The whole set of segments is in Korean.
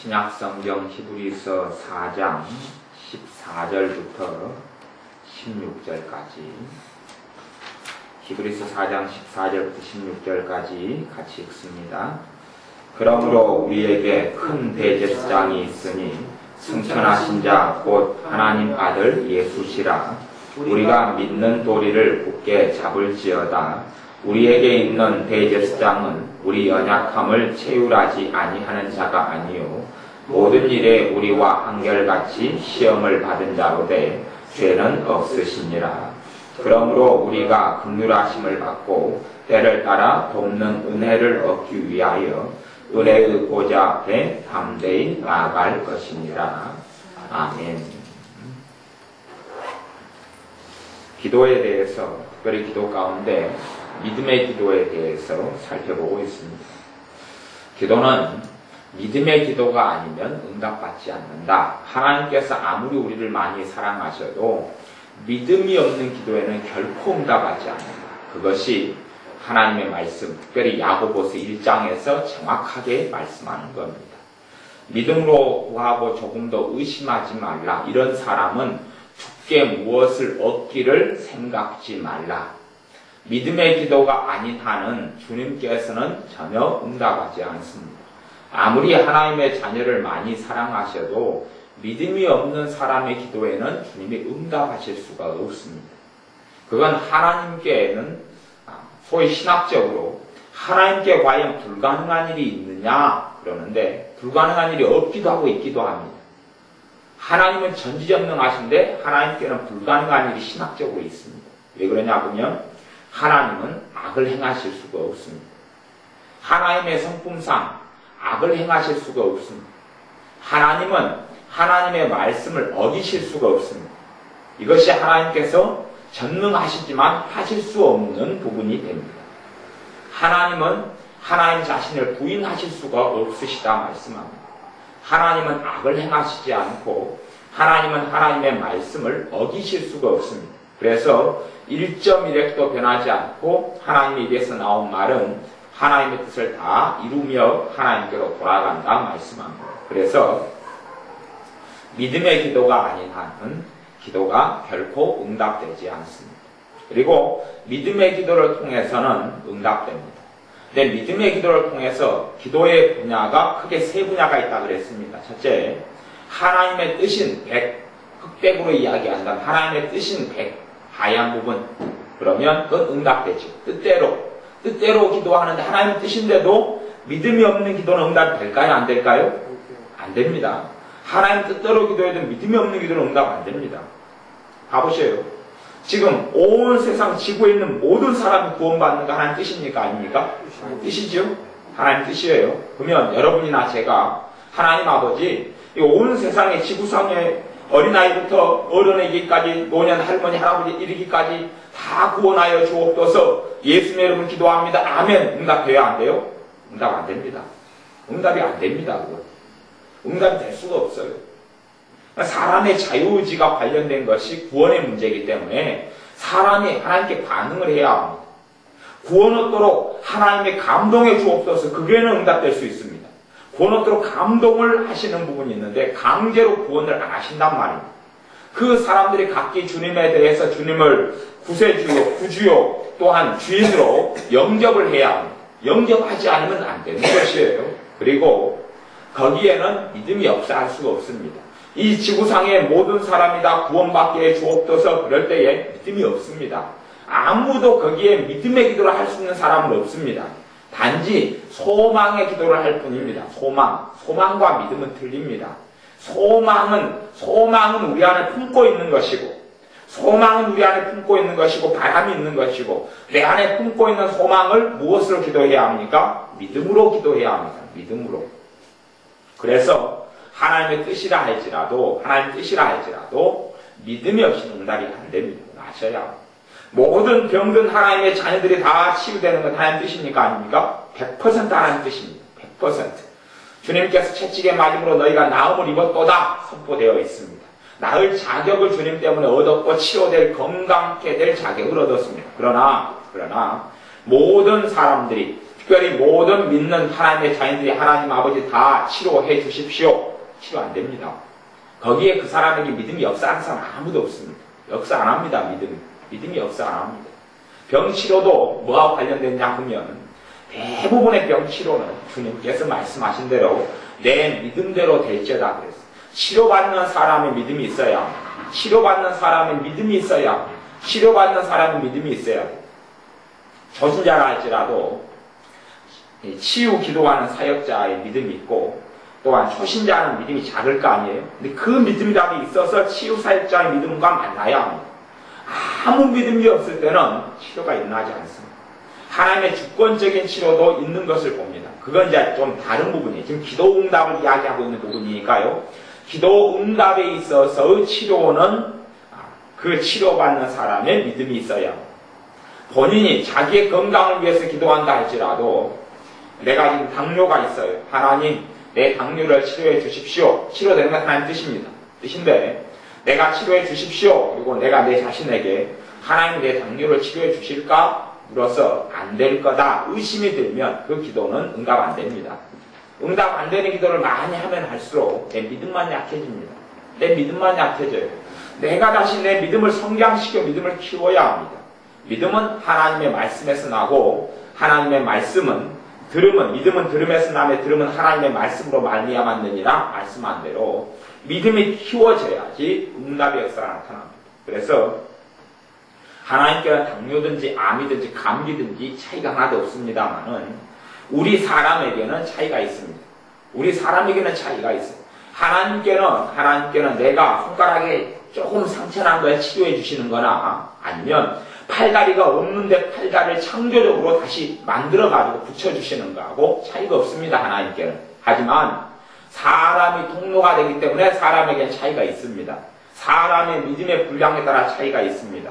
신약성경 히브리서 4장 14절부터 16절까지 히브리서 4장 14절부터 16절까지 같이 읽습니다. 그러므로 우리에게 큰 대제사장이 있으니 승천하신 자 곧 하나님 아들 예수시라. 우리가 믿는 도리를 굳게 잡을지어다. 우리에게 있는 대제사장은 우리 연약함을 체휼하지 아니하는 자가 아니요 모든 일에 우리와 한결같이 시험을 받은 자로되 죄는 없으시니라. 그러므로 우리가 긍휼하심을 받고 때를 따라 돕는 은혜를 얻기 위하여 은혜의 보좌 앞에 담대히 나아갈 것이니라. 아멘. 기도에 대해서, 특별히 기도 가운데 믿음의 기도에 대해서 살펴보고 있습니다. 기도는 믿음의 기도가 아니면 응답받지 않는다. 하나님께서 아무리 우리를 많이 사랑하셔도 믿음이 없는 기도에는 결코 응답하지 않는다. 그것이 하나님의 말씀, 특별히 야고보서 1장에서 정확하게 말씀하는 겁니다. 믿음으로 구하고 조금 더 의심하지 말라. 이런 사람은 주께 무엇을 얻기를 생각지 말라. 믿음의 기도가 아닌 한은 주님께서는 전혀 응답하지 않습니다. 아무리 하나님의 자녀를 많이 사랑하셔도 믿음이 없는 사람의 기도에는 주님이 응답하실 수가 없습니다. 그건 하나님께는 소위 신학적으로 하나님께 과연 불가능한 일이 있느냐 그러는데 불가능한 일이 없기도 하고 있기도 합니다. 하나님은 전지전능하신데 하나님께는 불가능한 일이 신학적으로 있습니다. 왜 그러냐 보면 하나님은 악을 행하실 수가 없습니다. 하나님의 성품상 악을 행하실 수가 없습니다. 하나님은 하나님의 말씀을 어기실 수가 없습니다. 이것이 하나님께서 전능하시지만 하실 수 없는 부분이 됩니다. 하나님은 하나님 자신을 부인하실 수가 없으시다 말씀합니다. 하나님은 악을 행하시지 않고 하나님은 하나님의 말씀을 어기실 수가 없습니다. 그래서 1.1획도 변하지 않고 하나님의 입에서 나온 말은 하나님의 뜻을 다 이루며 하나님께로 돌아간다 말씀합니다. 그래서 믿음의 기도가 아닌 한은 기도가 결코 응답되지 않습니다. 그리고 믿음의 기도를 통해서는 응답됩니다. 근데 믿음의 기도를 통해서 기도의 분야가 크게 세 분야가 있다고 그랬습니다. 첫째, 하나님의 뜻인 100, 흑백으로 이야기한다면 하나님의 뜻인 100, 하얀 부분. 그러면 그건 응답되죠. 뜻대로 기도하는데 하나님 뜻인데도 믿음이 없는 기도는 응답이 될까요? 안 될까요? 안 됩니다. 하나님 뜻대로 기도해도 믿음이 없는 기도는 응답 안 됩니다. 가보세요. 지금 온 세상 지구에 있는 모든 사람이 구원받는 거 하나님 뜻입니까? 아닙니까? 뜻이죠. 하나님 뜻이에요. 그러면 여러분이나 제가 하나님 아버지 온 세상의 지구상의 어린아이부터 어른에게까지 노년 할머니 할아버지 이르기까지 다 구원하여 주옵소서. 예수님 이름으로 기도합니다. 아멘. 응답돼야 안 돼요? 응답 안 됩니다. 응답이 안 됩니다. 그거. 응답이 될 수가 없어요. 사람의 자유의지가 관련된 것이 구원의 문제이기 때문에 사람이 하나님께 반응을 해야 합니다. 구원 얻도록 하나님의 감동해 주옵소서. 그게는 응답될 수 있습니다. 구원 얻도록 감동을 하시는 부분이 있는데 강제로 구원을 안 하신단 말입니다. 그 사람들이 각기 주님에 대해서 주님을 구세주요, 구주요, 또한 주인으로 영접을 해야 합니다. 영접하지 않으면 안 되는 것이에요. 그리고 거기에는 믿음이 역사할 수가 없습니다. 이 지구상의 모든 사람이 다 구원받게 해 주옵소서. 그럴 때에 믿음이 없습니다. 아무도 거기에 믿음의 기도를 할 수 있는 사람은 없습니다. 단지 소망의 기도를 할 뿐입니다. 소망과 믿음은 틀립니다. 소망은 우리 안에 품고 있는 것이고 바람이 있는 것이고 내 안에 품고 있는 소망을 무엇으로 기도해야 합니까? 믿음으로 기도해야 합니다. 믿음으로. 그래서 하나님의 뜻이라 할지라도 믿음이 없이는 응답이 안 됩니다. 아셔야 합니다. 모든 병든 하나님의 자녀들이 다 치유되는 건 하나님 뜻입니까? 아닙니까? 100% 하나님 뜻입니다. 100%. 주님께서 채찍에 맞음으로 너희가 나음을 입었도다 선포되어 있습니다. 나을 자격을 주님 때문에 얻었고 치료될 건강케 될 자격을 얻었습니다. 그러나 모든 사람들이 특별히 모든 믿는 하나님의 자녀들이 하나님 아버지 다 치료해 주십시오. 치료 안 됩니다. 거기에 그 사람에게 믿음이 역사하는 사람 아무도 없습니다. 역사 안 합니다. 믿음이 역사 안 합니다. 병 치료도 뭐하고 관련됐냐 하면 대부분의 병 치료는 주님께서 말씀하신 대로 내 믿음대로 될지어다 그랬어요. 치료받는 사람의 믿음이 있어야 합니다. 치료받는 사람의 믿음이 있어야 합니다. 치료받는 사람의 믿음이 있어야 합니다. 초신자라 할지라도 치유 기도하는 사역자의 믿음이 있고 또한 초신자는 믿음이 작을 거 아니에요. 근데 그 믿음이라도 있어서 치유 사역자의 믿음과 만나야 합니다. 아무 믿음이 없을 때는 치료가 일어나지 않습니다. 하나님의 주권적인 치료도 있는 것을 봅니다. 그건 이제 좀 다른 부분이에요. 지금 기도 응답을 이야기하고 있는 부분이니까요. 기도 응답에 있어서 치료는 그 치료받는 사람의 믿음이 있어야 합니다. 본인이 자기의 건강을 위해서 기도한다 할지라도 내가 지금 당뇨가 있어요. 하나님 내 당뇨를 치료해 주십시오. 치료되는 건 하나님 뜻인데 내가 치료해 주십시오. 그리고 내가 내 자신에게 하나님 내 당뇨를 치료해 주실까? 물어서 안 될 거다. 의심이 들면 그 기도는 응답 안 됩니다. 응답 안 되는 기도를 많이 하면 할수록 내 믿음만 약해집니다. 내 믿음만 약해져요. 내가 다시 내 믿음을 성장시켜 믿음을 키워야 합니다. 믿음은 하나님의 말씀에서 나고 하나님의 말씀은 믿음은 들음에서 나며 들음은 하나님의 말씀으로 말미암았느니라 말씀한 대로 믿음이 키워져야지 응답의 역사가 나타납니다. 그래서 하나님께는 당뇨든지 암이든지 감기든지 차이가 하나도 없습니다만은 우리 사람에게는 차이가 있습니다. 우리 사람에게는 차이가 있어요. 하나님께는 내가 손가락에 조금 상처난 거에 치료해 주시는 거나 아니면 팔다리가 없는데 팔다리를 창조적으로 다시 만들어가지고 붙여주시는 거하고 차이가 없습니다. 하나님께는. 하지만 사람이 통로가 되기 때문에 사람에게는 차이가 있습니다. 사람의 믿음의 분량에 따라 차이가 있습니다.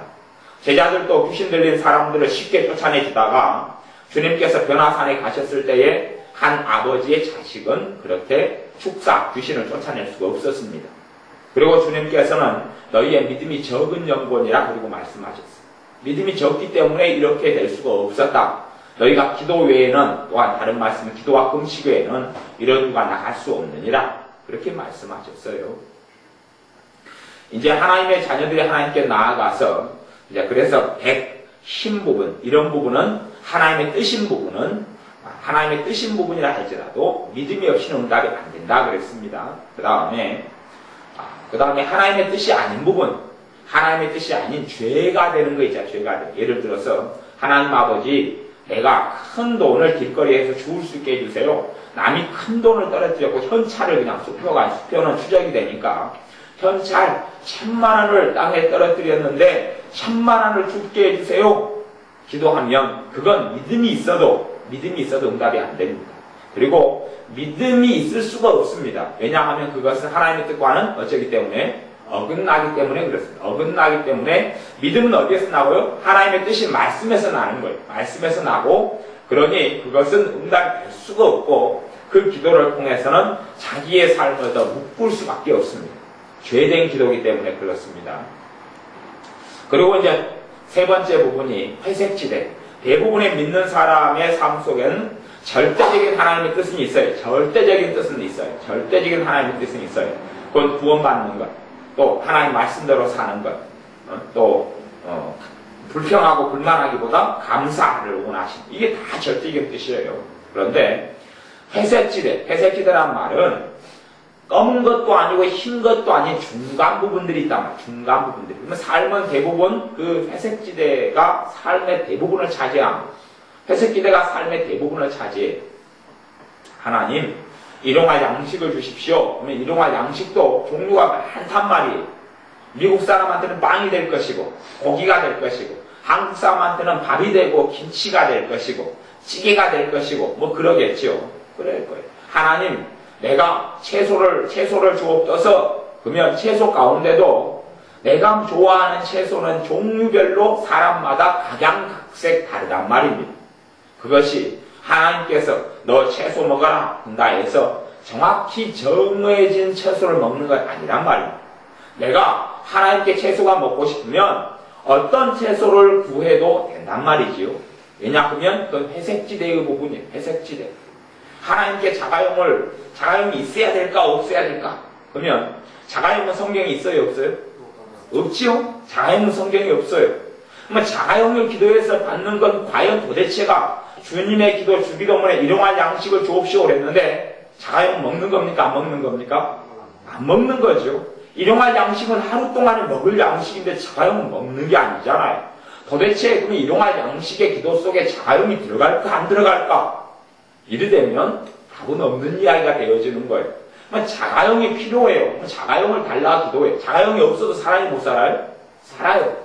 제자들도 귀신 들린 사람들을 쉽게 쫓아내주다가 주님께서 변화산에 가셨을 때에 한 아버지의 자식은 그렇게 귀신을 쫓아낼 수가 없었습니다. 그리고 주님께서는 너희의 믿음이 적은 영혼이라 그리고 말씀하셨어요. 믿음이 적기 때문에 이렇게 될 수가 없었다. 너희가 기도 외에는 또한 다른 말씀은 기도와 금식 외에는 이런 누가 나갈 수 없느니라. 그렇게 말씀하셨어요. 이제 하나님의 자녀들이 하나님께 나아가서 이제 그래서 힘 부분 이런 부분은 하나님의 뜻인 부분이라 할지라도 믿음이 없이는 응답이 안 된다 그랬습니다. 그 다음에 하나님의 뜻이 아닌 부분, 하나님의 뜻이 아닌 죄가 되는 거 있잖아요. 죄가 되는. 예를 들어서 하나님 아버지 내가 큰 돈을 길거리에서 주울 수 있게 해주세요. 남이 큰 돈을 떨어뜨렸고 현찰을 그냥 수표는 추적이 되니까 현찰 1000만원을 땅에 떨어뜨렸는데 1000만원을 죽게 해주세요. 기도하면 그건 믿음이 있어도 응답이 안 됩니다. 그리고 믿음이 있을 수가 없습니다. 왜냐하면 그것은 하나님의 뜻과는 어쩌기 때문에 어긋나기 때문에 그렇습니다. 어긋나기 때문에 믿음은 어디에서 나고요? 하나님의 뜻이 말씀에서 나는 거예요. 말씀에서 나고 그러니 그것은 응답이 될 수가 없고 그 기도를 통해서는 자기의 삶을 더 묶을 수밖에 없습니다. 죄된 기도이기 때문에 그렇습니다. 그리고 이제 세 번째 부분이 회색지대. 대부분의 믿는 사람의 삶 속에는 절대적인 하나님의 뜻은 있어요. 절대적인 하나님의 뜻은 있어요. 그건 구원받는 것, 또 하나님 말씀대로 사는 것, 또 불평하고 불만하기보다 감사를 원하시는 이게 다 절대적인 뜻이에요. 그런데 회색지대란 말은 검은 것도 아니고 흰 것도 아닌 중간 부분들이 있단 말이에요. 중간 부분들이. 그러면 삶은 대부분 그 회색지대가 삶의 대부분을 차지합니다. 회색지대가 삶의 대부분을 차지해요. 하나님, 일용할 양식을 주십시오. 그러면 일용할 양식도 종류가 많단 말이에요. 미국 사람한테는 빵이 될 것이고, 고기가 될 것이고, 한국 사람한테는 밥이 되고, 김치가 될 것이고, 찌개가 될 것이고, 뭐 그러겠죠. 그럴 거예요. 하나님, 내가 채소를 주옵소서. 그러면 채소 가운데도 내가 좋아하는 채소는 종류별로 사람마다 각양각색 다르단 말입니다. 그것이 하나님께서 너 채소 먹어라 한다 해서 정확히 정해진 채소를 먹는 건 아니란 말입니다. 내가 하나님께 채소가 먹고 싶으면 어떤 채소를 구해도 된단 말이지요. 왜냐하면 그건 회색지대의 부분이에요. 회색지대. 하나님께 자가용이 있어야 될까 없어야 될까? 그러면 자가용은 성경에 있어요 없어요? 없지요. 자가용은 성경에 없어요. 그러면 자가용을 기도해서 받는 건 과연 도대체가 주님의 기도 주기도문에 일용할 양식을 주옵시오 그랬는데 자가용 먹는 겁니까? 안 먹는 겁니까? 안 먹는 거죠. 일용할 양식은 하루 동안에 먹을 양식인데 자가용은 먹는 게 아니잖아요. 도대체 그럼 일용할 양식의 기도 속에 자가용이 들어갈까 안 들어갈까? 이르되면 답은 없는 이야기가 되어지는 거예요. 그러면 자가용이 필요해요. 자가용을 달라 기도해요. 자가용이 없어도 사람이 못 살아요? 살아요.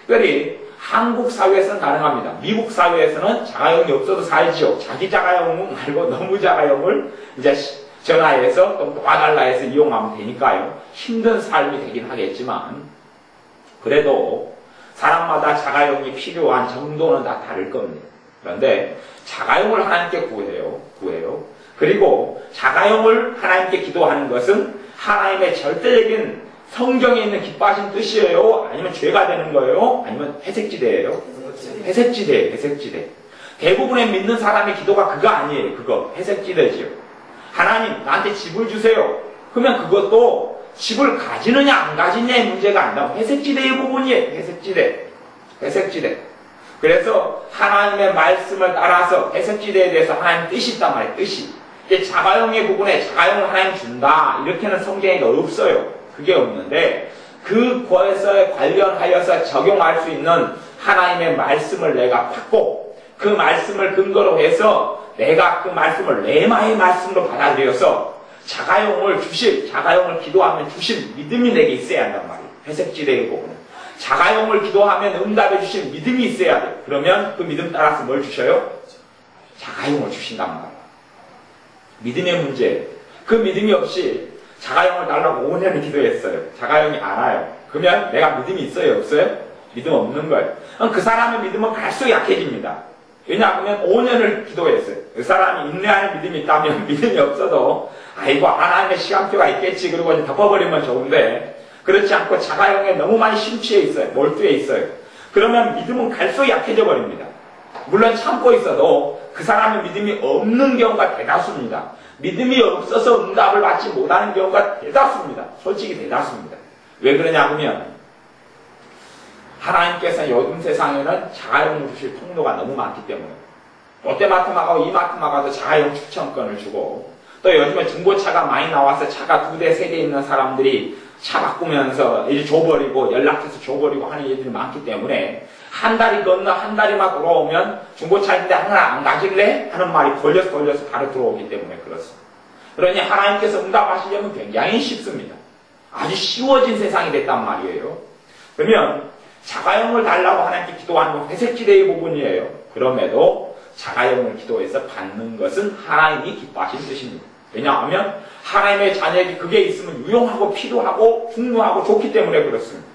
특별히 한국 사회에서는 가능합니다. 미국 사회에서는 자가용이 없어도 살지요. 자기 자가용 말고 너무 자가용을 이제 전화해서 또 도와달라 해서 이용하면 되니까요. 힘든 삶이 되긴 하겠지만 그래도 사람마다 자가용이 필요한 정도는 다 다를 겁니다. 그런데 자가용을 하나님께 구해요. 그리고 자가용을 하나님께 기도하는 것은 하나님의 절대적인 성경에 있는 기뻐하신 뜻이에요? 아니면 죄가 되는 거예요? 아니면 회색지대예요? 회색지대. 대부분의 믿는 사람의 기도가 그거 아니에요. 그거 회색지대지요. 하나님 나한테 집을 주세요. 그러면 그것도 집을 가지느냐 안 가지느냐의 문제가 아니라 회색지대의 부분이에요. 회색지대. 그래서 하나님의 말씀을 따라서 회색지대에 대해서 하나님 뜻이 있단 말이에요. 뜻이. 자가용의 부분에 자가용을 하나님 준다. 이렇게는 성경에 없어요. 그게 없는데 그것에 관련하여서 적용할 수 있는 하나님의 말씀을 내가 받고 그 말씀을 근거로 해서 내가 그 말씀을 레마의 말씀으로 받아들여서 자가용을 기도하면 주실 믿음이 내게 있어야 한단 말이에요. 회색지대의 부분은. 자가용을 기도하면 응답해 주실 믿음이 있어야 돼요. 그러면 그 믿음 따라서 뭘 주셔요? 자가용을 주신단 말이에요. 믿음의 문제. 그 믿음이 없이 자가용을 달라고 5년을 기도했어요. 자가용이 안 와요. 그러면 내가 믿음이 있어요? 없어요? 믿음 없는 거예요. 그 사람의 믿음은 갈수록 약해집니다. 왜냐하면 5년을 기도했어요. 그 사람이 인내하는 믿음이 있다면 믿음이 없어도 아이고 하나님의 시간표가 있겠지 그러고 이제 덮어버리면 좋은데 그렇지 않고 자가용에 너무 많이 심취해 있어요. 몰두해 있어요. 그러면 믿음은 갈수록 약해져 버립니다. 물론 참고 있어도 그 사람의 믿음이 없는 경우가 대다수입니다. 믿음이 없어서 응답을 받지 못하는 경우가 대다수입니다. 솔직히 대다수입니다. 왜 그러냐 하면 하나님께서 요즘 세상에는 자가용을 주실 통로가 너무 많기 때문에 롯데마트만 가고 이마트만 가도 자가용 추천권을 주고 또 요즘에 중고차가 많이 나와서 차가 2대, 3대 있는 사람들이 차 바꾸면서 이제 줘버리고 연락해서 줘버리고 하는 일들이 많기 때문에 한 달이 건너 한 달이만 돌아오면 중고차인데 하나 안 가질래? 하는 말이 돌려서 바로 들어오기 때문에 그렇습니다. 그러니 하나님께서 응답하시려면 굉장히 쉽습니다. 아주 쉬워진 세상이 됐단 말이에요. 그러면 자가용을 달라고 하나님께 기도하는 건 회색지대의 부분이에요. 그럼에도 자가용을 기도해서 받는 것은 하나님이 기뻐하시는 뜻입니다. 왜냐하면 하나님의 자녀에게 그게 있으면 유용하고 필요하고 중요하고 좋기 때문에 그렇습니다.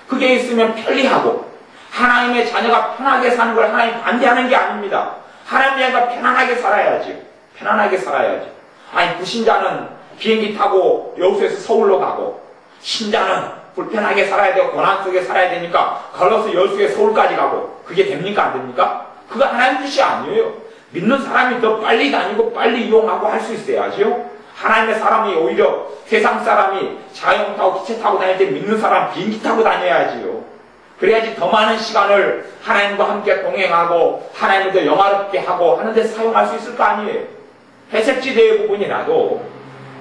그게 있으면 편리하고 하나님의 자녀가 편하게 사는 걸 하나님 반대하는 게 아닙니다. 하나님의 자녀가 편안하게 살아야지. 편안하게 살아야지. 아니 불신자는 비행기 타고 여수에서 서울로 가고 신자는 불편하게 살아야 되고 고난 속에 살아야 되니까 걸어서 여수에 서울까지 가고 그게 됩니까 안 됩니까? 그거 하나님 뜻이 아니에요. 믿는 사람이 더 빨리 다니고 빨리 이용하고 할 수 있어야죠. 하나님의 사람이 오히려 세상 사람이 자가용 타고 기차 타고 다닐 때 믿는 사람 비행기 타고 다녀야지요. 그래야지 더 많은 시간을 하나님과 함께 동행하고 하나님을 더 영화롭게 하고 하는 데 사용할 수 있을 거 아니에요. 회색지대의 부분이라도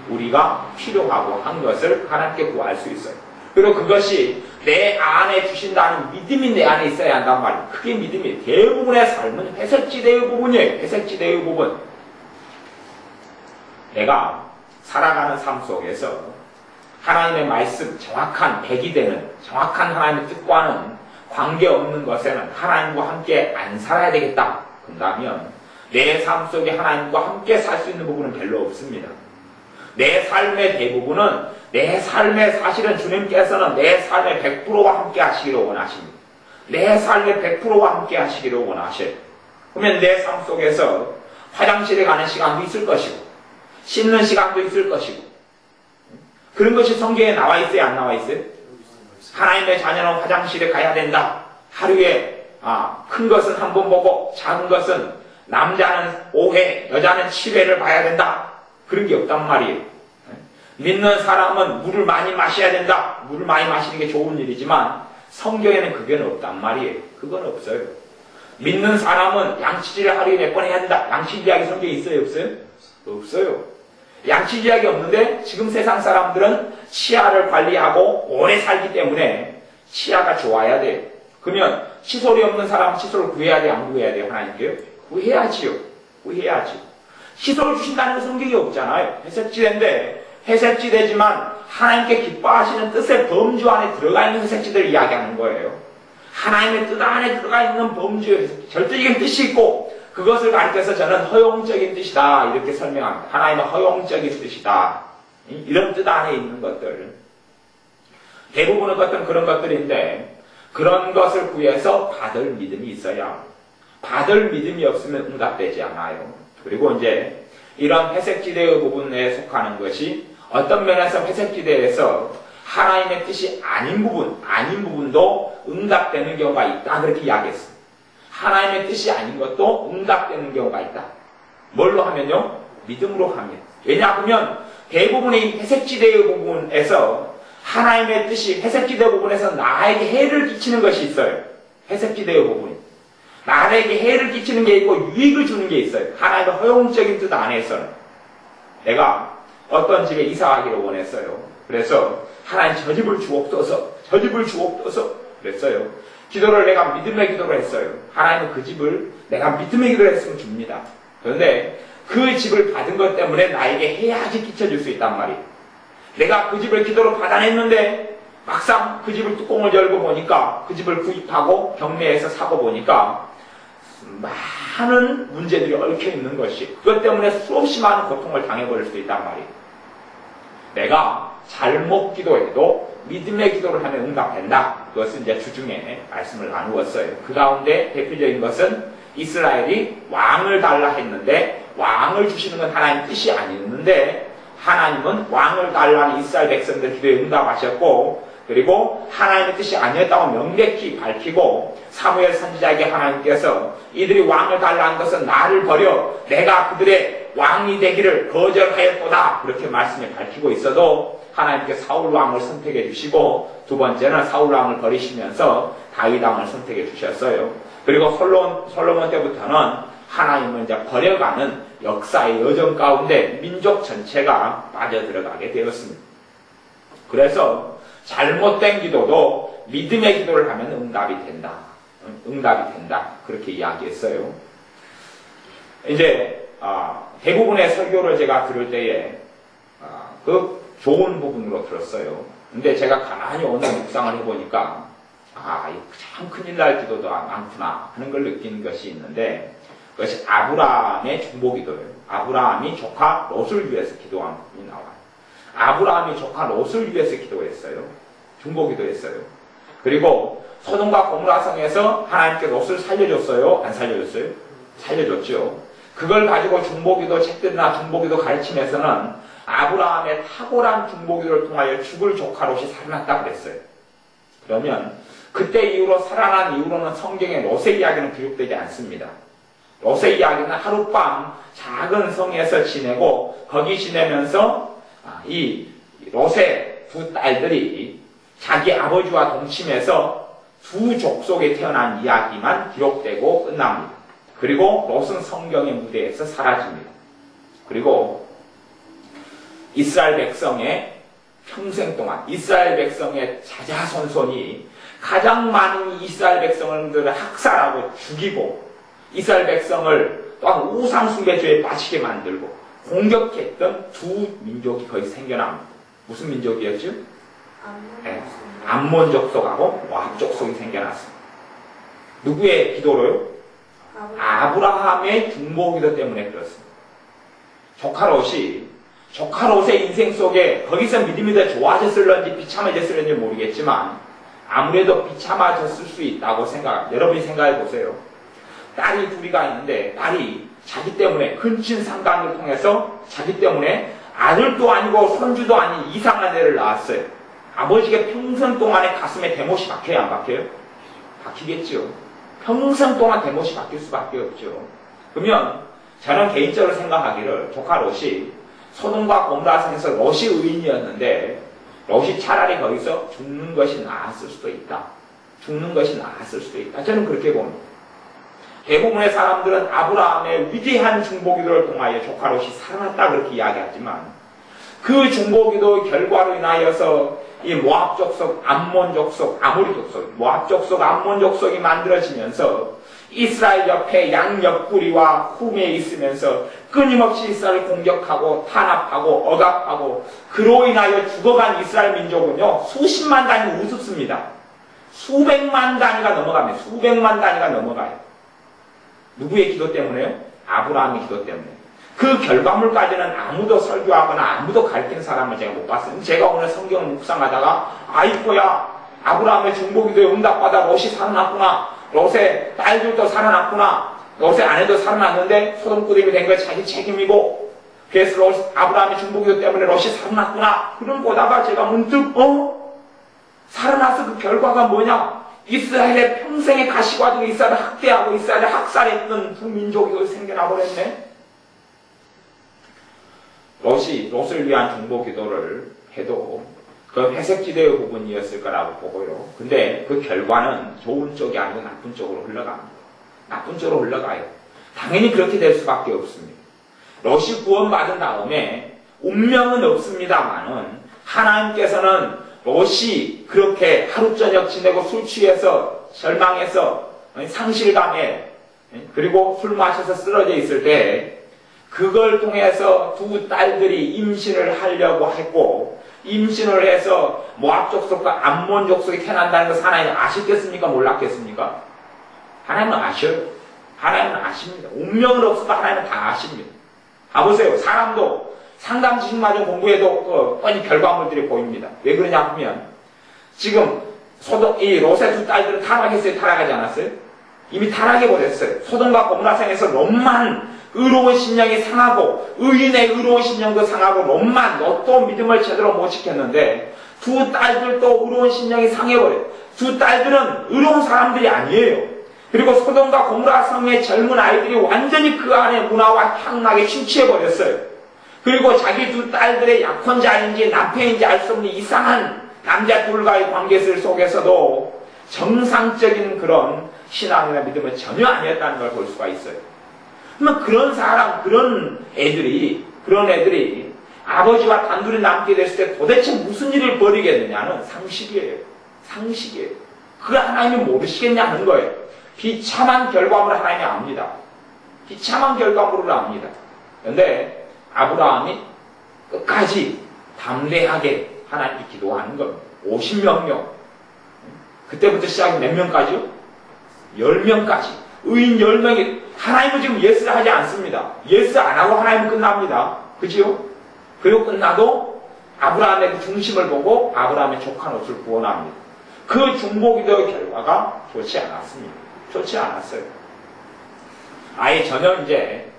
우리가 필요하고 한 것을 하나님께 구할 수 있어요. 그리고 그것이 내 안에 주신다는 믿음이 내 안에 있어야 한단 말이에요. 그게 믿음이에요. 대부분의 삶은 회색지대의 부분이에요. 회색지대의 부분. 내가 살아가는 삶 속에서 하나님의 말씀, 정확한 백이 되는 정확한 하나님의 뜻과는 관계없는 것에는 하나님과 함께 안 살아야 되겠다. 그런다면 내 삶 속에 하나님과 함께 살 수 있는 부분은 별로 없습니다. 내 삶의 대부분은 내 삶의 사실은 주님께서는 내 삶의 100%와 함께 하시기를 원하십니다. 내 삶의 100%와 함께 하시기를 원하셔요. 그러면 내 삶 속에서 화장실에 가는 시간도 있을 것이고 씻는 시간도 있을 것이고 그런 것이 성경에 나와 있어요? 안 나와 있어요? 하나님의 자녀는 화장실에 가야 된다. 하루에 큰 것은 한 번 보고 작은 것은 남자는 5회, 여자는 7회를 봐야 된다. 그런 게 없단 말이에요. 믿는 사람은 물을 많이 마셔야 된다. 물을 많이 마시는 게 좋은 일이지만 성경에는 그게 없단 말이에요. 그건 없어요. 믿는 사람은 양치질을 하루에 몇 번 해야 된다. 양치질약이 성경에 있어요? 없어요? 없어요. 양치질약이 없는데 지금 세상 사람들은 치아를 관리하고 오래 살기 때문에 치아가 좋아야 돼요. 그러면 칫솔이 없는 사람은 칫솔을 구해야 돼요? 안 구해야 돼요? 하나님께요? 구해야지요. 구해야지. 칫솔을 주신다는 건 성경이 없잖아요. 회색지대인데 회색지대지만 하나님께 기뻐하시는 뜻의 범주 안에 들어가 있는 회색지대를 이야기하는 거예요. 하나님의 뜻 안에 들어가 있는 범주에 절대적인 뜻이 있고 그것을 가리켜서 저는 허용적인 뜻이다 이렇게 설명합니다. 하나님의 허용적인 뜻이다. 이런 뜻 안에 있는 것들. 대부분의 것들은 그런 것들인데 그런 것을 구해서 받을 믿음이 있어야 합니다. 받을 믿음이 없으면 응답되지 않아요. 그리고 이제 이런 회색지대의 부분에 속하는 것이 어떤 면에서 회색지대에서 하나님의 뜻이 아닌 부분도 응답되는 경우가 있다. 그렇게 이야기했습니다. 하나님의 뜻이 아닌 것도 응답되는 경우가 있다. 뭘로 하면요? 믿음으로 하면. 왜냐하면 대부분의 회색지대의 부분에서 하나님의 뜻이 회색지대 부분에서 나에게 해를 끼치는 것이 있어요. 회색지대의 부분이. 나에게 해를 끼치는 게 있고 유익을 주는 게 있어요. 하나님의 허용적인 뜻 안에서는. 내가 어떤 집에 이사하기를 원했어요. 그래서 하나님 저 집을 주옵소서. 그랬어요. 기도를 내가 믿음의 기도를 했어요. 하나님은 그 집을 내가 믿음의 기도를 했으면 줍니다. 그런데 그 집을 받은 것 때문에 나에게 해악이 끼쳐질 수 있단 말이에요. 내가 그 집을 기도로 받아냈는데 막상 그 집을 뚜껑을 열고 보니까 그 집을 구입하고 경매에서 사고 보니까 많은 문제들이 얽혀 있는 것이 그것 때문에 수없이 많은 고통을 당해버릴 수도 있단 말이에요. 내가 잘못 기도해도 믿음의 기도를 하면 응답된다. 그것은 이제 주중에 말씀을 나누었어요. 그 가운데 대표적인 것은 이스라엘이 왕을 달라 했는데 왕을 주시는 건 하나님 뜻이 아니었는데 하나님은 왕을 달라는 이스라엘 백성들 기도에 응답하셨고 그리고 하나님의 뜻이 아니었다고 명백히 밝히고 사무엘 선지자에게 하나님께서 이들이 왕을 달라는 것은 나를 버려 내가 그들의 왕이 되기를 거절하였도다 그렇게 말씀에 밝히고 있어도 하나님께 사울 왕을 선택해 주시고 두 번째는 사울 왕을 버리시면서 다윗 왕을 선택해 주셨어요. 그리고 솔로몬 때부터는 하나님을 이제 버려가는 역사의 여정 가운데 민족 전체가 빠져들어가게 되었습니다. 그래서 잘못된 기도도 믿음의 기도를 하면 응답이 된다. 그렇게 이야기했어요. 이제 대부분의 설교를 제가 들을 때에 그 좋은 부분으로 들었어요. 근데 제가 가만히 오늘 묵상을 해보니까 참 큰일 날 기도도 많구나 하는 걸 느낀 것이 있는데 그것이 아브라함의 중보기도예요. 아브라함이 조카 롯을 위해서 기도한 부분이 나와요. 아브라함이 조카 롯을 위해서 기도했어요. 중보기도했어요. 그리고 소돔과 고모라 성에서 하나님께 롯을 살려줬어요? 안 살려줬어요? 살려줬죠. 그걸 가지고 중보기도 책들이나 중보기도 가르침에서는 아브라함의 탁월한 중보기도를 통하여 죽을 조카 롯이 살아났다 그랬어요. 그러면 그때 이후로 살아난 이후로는 성경에 롯의 이야기는 기록되지 않습니다. 롯의 이야기는 하룻밤 작은 성에서 지내고 거기 지내면서 이 롯의 두 딸들이 자기 아버지와 동침해서 두 족속에 태어난 이야기만 기록되고 끝납니다. 그리고 롯은 성경의 무대에서 사라집니다. 그리고 이스라엘 백성의 평생 동안 이스라엘 백성의 자자손손이 가장 많은 이스라엘 백성들을 학살하고 죽이고 이스라엘 백성을 또한 우상숭배죄에 빠지게 만들고 공격했던 두 민족이 거의 생겨납니다. 무슨 민족이었죠? 암몬 족속하고 모압 족속이 생겨났습니다. 누구의 기도로요? 아브라함의 중보기도 때문에 그렇습니다. 조카 롯의 인생 속에 거기서 믿음이 더 좋아졌을런지 비참해졌을런지 모르겠지만 아무래도 비참해졌을 수 있다고 생각합니다. 여러분이 생각해 보세요. 딸이 둘이가 있는데 딸이 자기 때문에 근친상간을 통해서 자기 때문에 아들도 아니고 손주도 아닌 이상한 애를 낳았어요. 아버지가 평생 동안에 가슴에 대못이 박혀야 안 박혀요? 박히겠죠. 평생 동안 대못이 바뀔 수밖에 없죠. 그러면 저는 개인적으로 생각하기를 조카 롯이 소돔과 고모라 성에서 롯이 의인이었는데 롯이 차라리 거기서 죽는 것이 나았을 수도 있다. 죽는 것이 나았을 수도 있다. 저는 그렇게 봅니다. 대부분의 사람들은 아브라함의 위대한 중보기도를 통하여 조카 롯이 살아났다 그렇게 이야기하지만 그 중보기도 결과로 인하여서 이 모압 족속, 암몬 족속, 아모리 족속, 모압 족속, 암몬 족속이 만들어지면서 이스라엘 옆에 양옆구리와 후미에 있으면서 끊임없이 이스라엘을 공격하고 탄압하고 억압하고 그로 인하여 죽어간 이스라엘 민족은요 수십만 단위 우습습니다. 수백만 단위가 넘어갑니다. 수백만 단위가 넘어가요. 누구의 기도 때문에요? 아브라함의 기도 때문에. 그 결과물까지는 아무도 설교하거나 아무도 가르치는 사람을 제가 못 봤어요. 제가 오늘 성경을 묵상하다가 아이고야 아브라함의 중보기도에 응답받아 롯이 살아났구나. 롯의 딸들도 살아났구나. 롯의 아내도 살아났는데 소돔꾸림이 된 건 자기 책임이고 그래서 아브라함의 중보기도 때문에 롯이 살아났구나. 그럼 보다가 제가 문득 살아나서 그 결과가 뭐냐? 이스라엘의 평생의 가시과정에 이스라엘을 학대하고 이스라엘을 학살했던 두 민족이 생겨나 버렸네. 롯을 위한 중보기도를 해도 그 회색지대의 부분이었을 거라고 보고요. 근데 그 결과는 좋은 쪽이 아니고 나쁜 쪽으로 흘러갑니다. 나쁜 쪽으로 흘러가요. 당연히 그렇게 될 수밖에 없습니다. 롯이 구원받은 다음에 운명은 없습니다만은 하나님께서는 롯이 그렇게 하루 저녁 지내고 술 취해서 절망해서 상실감에 그리고 술 마셔서 쓰러져 있을 때 그걸 통해서 두 딸들이 임신을 하려고 했고 임신을 해서 모압 족속과 암몬 족속이 태어난다는 것을 하나님은 아셨겠습니까? 몰랐겠습니까? 하나님은 아셔요. 하나님은 아십니다. 운명은 없어도 하나님은 다 아십니다. 보세요. 사람도 상담 지식마저 공부해도 뻔히 결과물들이 보입니다. 왜 그러냐 하면 지금 이 롯의 두 딸들은 타락했어요? 타락하지 않았어요? 이미 타락해버렸어요. 소돔과 고모라 성에서 롯만 의로운 심령이 상하고 의인의 의로운 심령도 상하고 롯도 믿음을 제대로 못 지켰는데 두 딸들도 의로운 심령이 상해버려요. 두 딸들은 의로운 사람들이 아니에요. 그리고 소돔과 고모라 성의 젊은 아이들이 완전히 그 안에 문화와 향락에 심취해버렸어요. 그리고 자기 두 딸들의 약혼자인지 남편인지 알 수 없는 이상한 남자 둘과의 관계 속에서도 정상적인 그런 신앙이나 믿음은 전혀 아니었다는 걸 볼 수가 있어요. 그러면 그런 애들이 아버지와 단둘이 남게 됐을 때 도대체 무슨 일을 벌이겠느냐는 상식이에요. 상식이에요. 그걸 하나님이 모르시겠냐는 거예요. 비참한 결과물을 하나님이 압니다. 비참한 결과물을 압니다. 그런데 아브라함이 끝까지 담대하게 하나님께 기도하는 겁니다. 50명령. 그때부터 시작이 몇 명까지요? 10명까지. 의인 10명이, 하나님은 지금 예스를 하지 않습니다. 예스 안 하고 하나님은 끝납니다. 그지요? 그리고 끝나도 아브라함의 그 중심을 보고 아브라함의 조카 롯을 구원합니다. 그 중보기도의 결과가 좋지 않았습니다. 좋지 않았어요. 아예 전혀 이제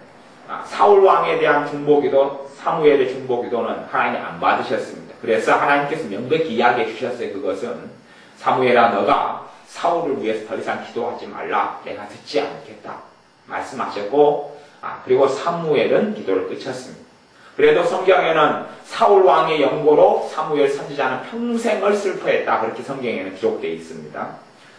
사울 왕에 대한 중보기도, 사무엘의 중보기도는 하나님이 안 받으셨습니다. 그래서 하나님께서 명백히 이야기해 주셨어요. 그것은 사무엘아 너가 사울을 위해서 더 이상 기도하지 말라. 내가 듣지 않겠다. 말씀하셨고 그리고 사무엘은 기도를 끝쳤습니다. 그래도 성경에는 사울 왕의 영고로 사무엘 선지자는 평생을 슬퍼했다. 그렇게 성경에는 기록되어 있습니다.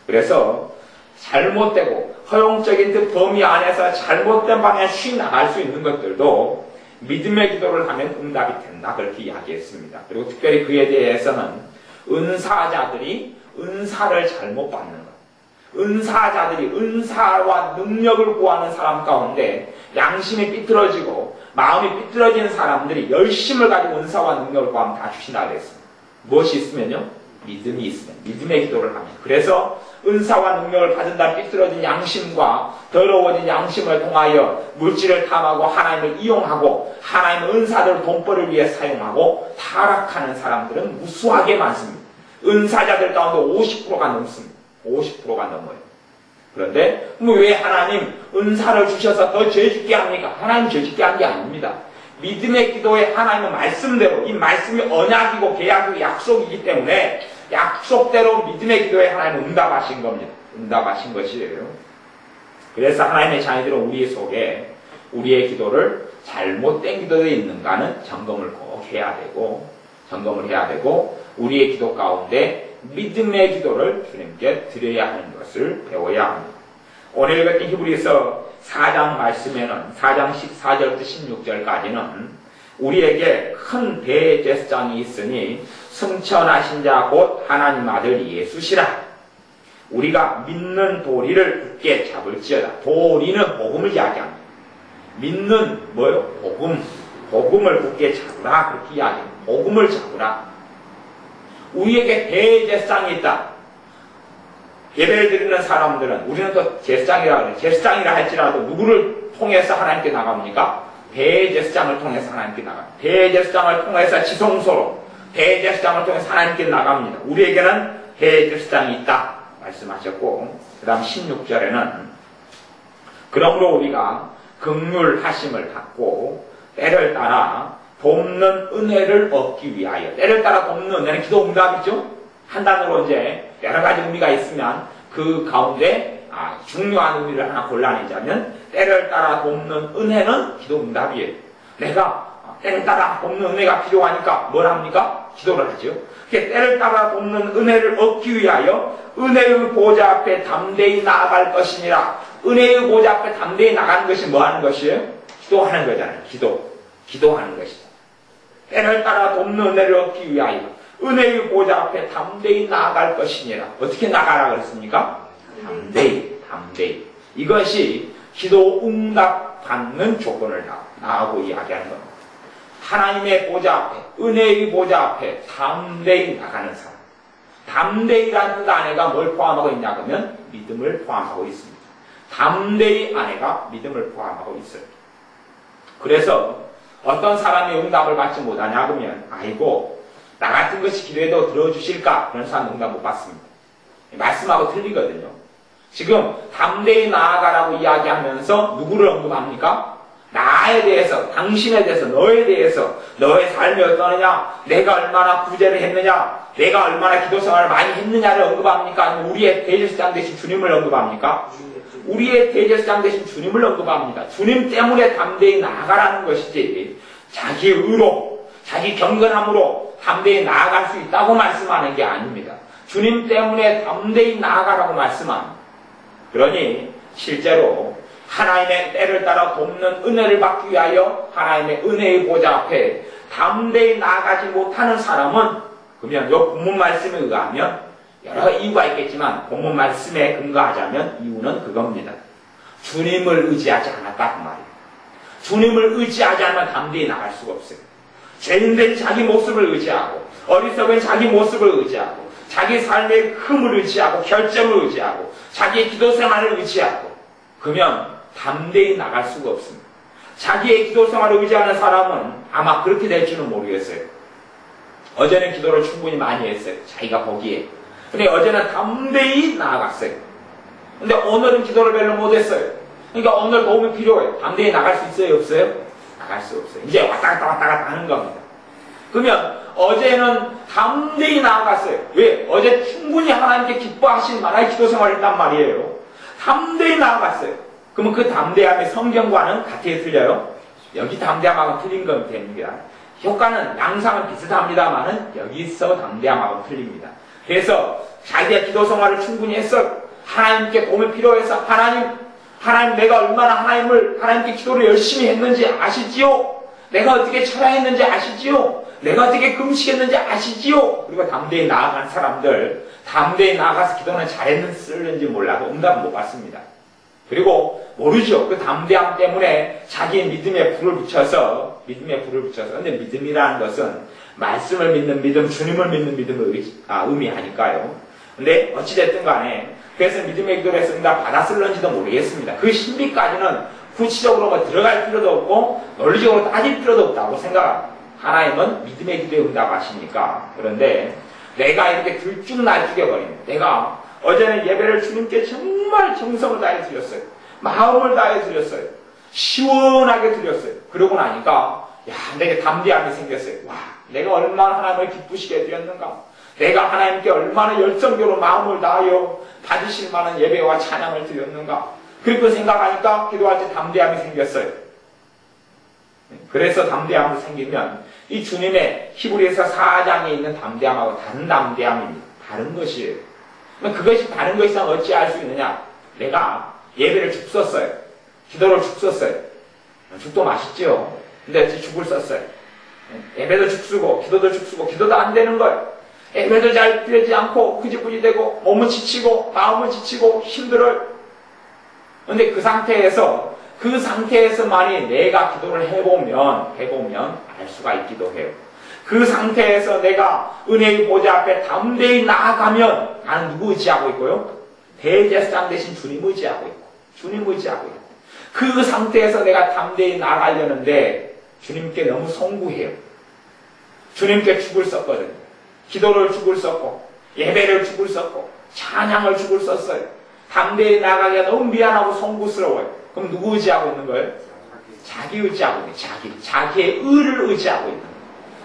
그래서 잘못되고 허용적인 그 범위 안에서 잘못된 방향에 쉬나갈 수 있는 것들도 믿음의 기도를 하면 응답이 된다. 그렇게 이야기했습니다. 그리고 특별히 그에 대해서는 은사자들이 은사를 잘못 받는 것. 은사자들이 은사와 능력을 구하는 사람 가운데 양심이 삐뚤어지고 마음이 삐뚤어진 사람들이 열심을 가지고 은사와 능력을 구하면 다 주시나 그랬습니다. 무엇이 있으면요? 믿음이 있으면. 믿음의 기도를 하면. 그래서 은사와 능력을 받은다 삐뚤어진 양심과 더러워진 양심을 통하여 물질을 탐하고 하나님을 이용하고 하나님의 은사들을 돈벌이를 위해 사용하고 타락하는 사람들은 무수하게 많습니다. 은사자들 가운데 50%가 넘습니다. 50%가 넘어요. 그런데 왜 하나님 은사를 주셔서 더 죄짓게 합니까? 하나님 죄짓게 한 게 아닙니다. 믿음의 기도에 하나님의 말씀대로, 이 말씀이 언약이고 계약이고 약속이기 때문에 약속대로 믿음의 기도에 하나님은 응답하신 겁니다. 응답하신 것이에요. 그래서 하나님의 자녀들은 우리 속에 우리의 기도를 잘못된 기도에 있는가는 점검을 꼭 해야 되고, 우리의 기도 가운데 믿음의 기도를 주님께 드려야 하는 것을 배워야 합니다. 오늘 읽었던 히브리서 4장 말씀에는 4장 14절부터 16절까지는 우리에게 큰 대제사장이 있으니 승천하신 자 곧 하나님 아들 예수시라. 우리가 믿는 도리를 굳게 잡을지어다. 도리는 복음을 이야기합니다. 믿는 뭐요? 복음을 굳게 잡으라. 그렇게 이야기합니다. 복음을 잡으라. 우리에게 대제사장이 있다. 예배를 드리는 사람들은 우리는 또 제사장이라 그래요. 제사장이라 할지라도 누구를 통해서 하나님께 나갑니까? 대제사장을 통해서 하나님께 나갑니다. 대제사장을 통해서 지성소로, 대제사장을 통해서 하나님께 나갑니다. 우리에게는 대제사장이 있다 말씀하셨고, 그 다음 16절에는 그러므로 우리가 긍휼하심을 받고 때를 따라 돕는 은혜를 얻기 위하여, 때를 따라 돕는 은혜는 기도 응답이죠. 한 단어로 이제 여러 가지 의미가 있으면 그 가운데 중요한 의미를 하나 골라내자면, 때를 따라 돕는 은혜는 기도 응답이에요. 내가 때를 따라 돕는 은혜가 필요하니까 뭘 합니까? 기도를 하죠. 때를 따라 돕는 은혜를 얻기 위하여 은혜의 보좌 앞에 담대히 나아갈 것이니라. 은혜의 보좌 앞에 담대히 나가는 것이 뭐 하는 것이에요? 기도하는 거잖아요. 기도하는 것이죠. 때를 따라 돕는 은혜를 얻기 위하여 은혜의 보좌 앞에 담대히 나아갈 것이니라. 어떻게 나가라 그랬습니까? 담대히. 이것이 기도 응답 받는 조건을 나하고 이야기하는 겁니다. 하나님의 보좌 앞에, 은혜의 보좌 앞에 담대히 나가는 사람. 담대히라는 뜻 안에가 뭘 포함하고 있냐 그러면 믿음을 포함하고 있습니다. 담대히 안에가 믿음을 포함하고 있어요. 그래서 어떤 사람이 응답을 받지 못하냐 그러면 아이고 나 같은 것이 기도해도 들어주실까? 그런 사람 응답 못 받습니다. 말씀하고 틀리거든요. 지금 담대히 나아가라고 이야기하면서 누구를 언급합니까? 나에 대해서, 당신에 대해서, 너에 대해서, 너의 삶이 어떠느냐, 내가 얼마나 구제를 했느냐, 내가 얼마나 기도 생활을 많이 했느냐를 언급합니까? 아니면 우리의 대제사장 되신 주님을 언급합니까? 우리의 대제사장 되신 주님을 언급합니다. 주님 때문에 담대히 나아가라는 것이지, 자기 의로, 자기 경건함으로 담대히 나아갈 수 있다고 말씀하는 게 아닙니다. 주님 때문에 담대히 나아가라고 말씀합니다. 그러니 실제로 하나님의 때를 따라 돕는 은혜를 받기 위하여 하나님의 은혜의 보좌 앞에 담대히 나아가지 못하는 사람은, 그러면 이 본문 말씀에 의하면 여러 이유가 있겠지만 본문 말씀에 근거하자면 이유는 그겁니다. 주님을 의지하지 않았다 그 말이에요. 주님을 의지하지 않으면 담대히 나갈 수가 없어요. 죄인된 자기 모습을 의지하고, 어리석은 자기 모습을 의지하고, 자기 삶의 흠을 의지하고, 결점을 의지하고, 자기의 기도 생활을 의지하고, 그러면 담대히 나갈 수가 없습니다. 자기의 기도 생활을 의지하는 사람은 아마 그렇게 될지는 모르겠어요. 어제는 기도를 충분히 많이 했어요. 자기가 보기에. 근데 어제는 담대히 나아갔어요. 근데 오늘은 기도를 별로 못했어요. 그러니까 오늘 도움이 필요해요. 담대히 나갈 수 있어요? 없어요? 나갈 수 없어요. 이제 왔다 갔다 하는 겁니다. 그러면 어제는 담대히 나아갔어요. 왜? 어제 충분히 하나님께 기뻐하신 만한 기도 생활을 했단 말이에요. 담대히 나아갔어요. 그러면 그 담대함이 성경과는 같이 틀려요? 여기 담대함하고 틀린 건 됩니다. 효과는 양상은 비슷합니다만은 여기서 담대함하고 틀립니다. 그래서 자기의 기도 생활을 충분히 했어요. 하나님께 도움이 필요해서 하나님 내가 얼마나 하나님께 기도를 열심히 했는지 아시지요? 내가 어떻게 철야했는지 아시지요? 내가 어떻게 금식했는지 아시지요? 그리고 담대히 나아간 사람들, 담대히 나아가서 기도는 잘했는지 몰라도 응답은 못 받습니다. 그리고 모르죠. 그 담대함 때문에 자기의 믿음에 불을 붙여서, 근데 믿음이라는 것은 말씀을 믿는 믿음, 주님을 믿는 믿음을 의미하니까요. 근데 어찌됐든 간에, 그래서 믿음의 기도를 해서 응답 받았을런지도 모르겠습니다. 그 신비까지는 구체적으로 뭐 들어갈 필요도 없고, 논리적으로 따질 필요도 없다고 생각합니다. 하나님은 믿음의 기도에 응답하시니까. 그런데 내가 이렇게 들쭉날쭉해버립니다. 내가 어제는 예배를 주님께 정말 정성을 다해 드렸어요. 마음을 다해 드렸어요. 시원하게 드렸어요. 그러고 나니까 내게 담대함이 생겼어요. 와, 내가 얼마나 하나님을 기쁘시게 드렸는가. 내가 하나님께 얼마나 열정적으로 마음을 다하여 받으실 만한 예배와 찬양을 드렸는가. 그렇게 생각하니까 기도할 때 담대함이 생겼어요. 그래서 담대함이 생기면 이 주님의 히브리서 4장에 있는 담대함하고 다른 담대함입니다. 다른 것이에요. 그것이 다른 것이랑 어찌할 수 있느냐? 내가 예배를 죽 썼어요. 기도를 죽 썼어요. 죽도 맛있죠. 근데 죽을 썼어요. 예배도 죽 쓰고 기도도 죽 쓰고 기도도 안 되는 거예요. 예배도 잘 되지 않고 흐지부지 되고 몸은 지치고 마음은 지치고 힘들어요. 근데 그 상태에서만이 내가 기도를 해보면 알 수가 있기도 해요. 그 상태에서 내가 은혜의 보좌 앞에 담대히 나아가면 나는 누구 의지하고 있고요? 대제사장 대신 주님 의지하고 있고 주님 의지하고 있고 그 상태에서 내가 담대히 나아가려는데 주님께 너무 송구해요. 주님께 죽을 썼거든요. 기도를 죽을 썼고 예배를 죽을 썼고 찬양을 죽을 썼어요. 담대히 나가기가 너무 미안하고 송구스러워요. 그럼 누구 의지하고 있는 거예요? 자기 의지하고 있는 거예요. 자기의 의를 의지하고 있는 거예요.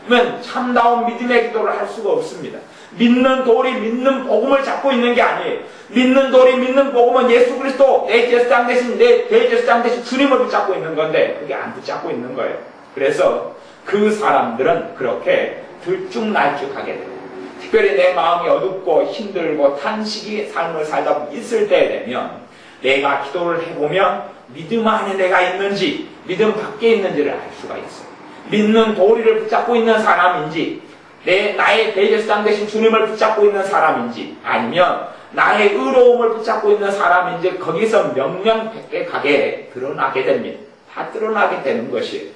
그러면 참다운 믿음의 기도를 할 수가 없습니다. 믿는 돌이 믿는 복음을 잡고 있는 게 아니에요. 믿는 돌이 믿는 복음은 예수 그리스도 내 제사장 대신 내 대제사장 대신 주님을 붙잡고 있는 건데 그게 안 붙잡고 있는 거예요. 그래서 그 사람들은 그렇게 들쭉날쭉하게 돼요. 특별히 내 마음이 어둡고 힘들고 탄식이 삶을 살다 있을 때 되면 내가 기도를 해보면 믿음 안에 내가 있는지 믿음 밖에 있는지를 알 수가 있어요. 믿는 도리를 붙잡고 있는 사람인지 나의 대제사장 대신 주님을 붙잡고 있는 사람인지 아니면 나의 의로움을 붙잡고 있는 사람인지 거기서 명명백백하게 드러나게 됩니다. 다 드러나게 되는 것이에요.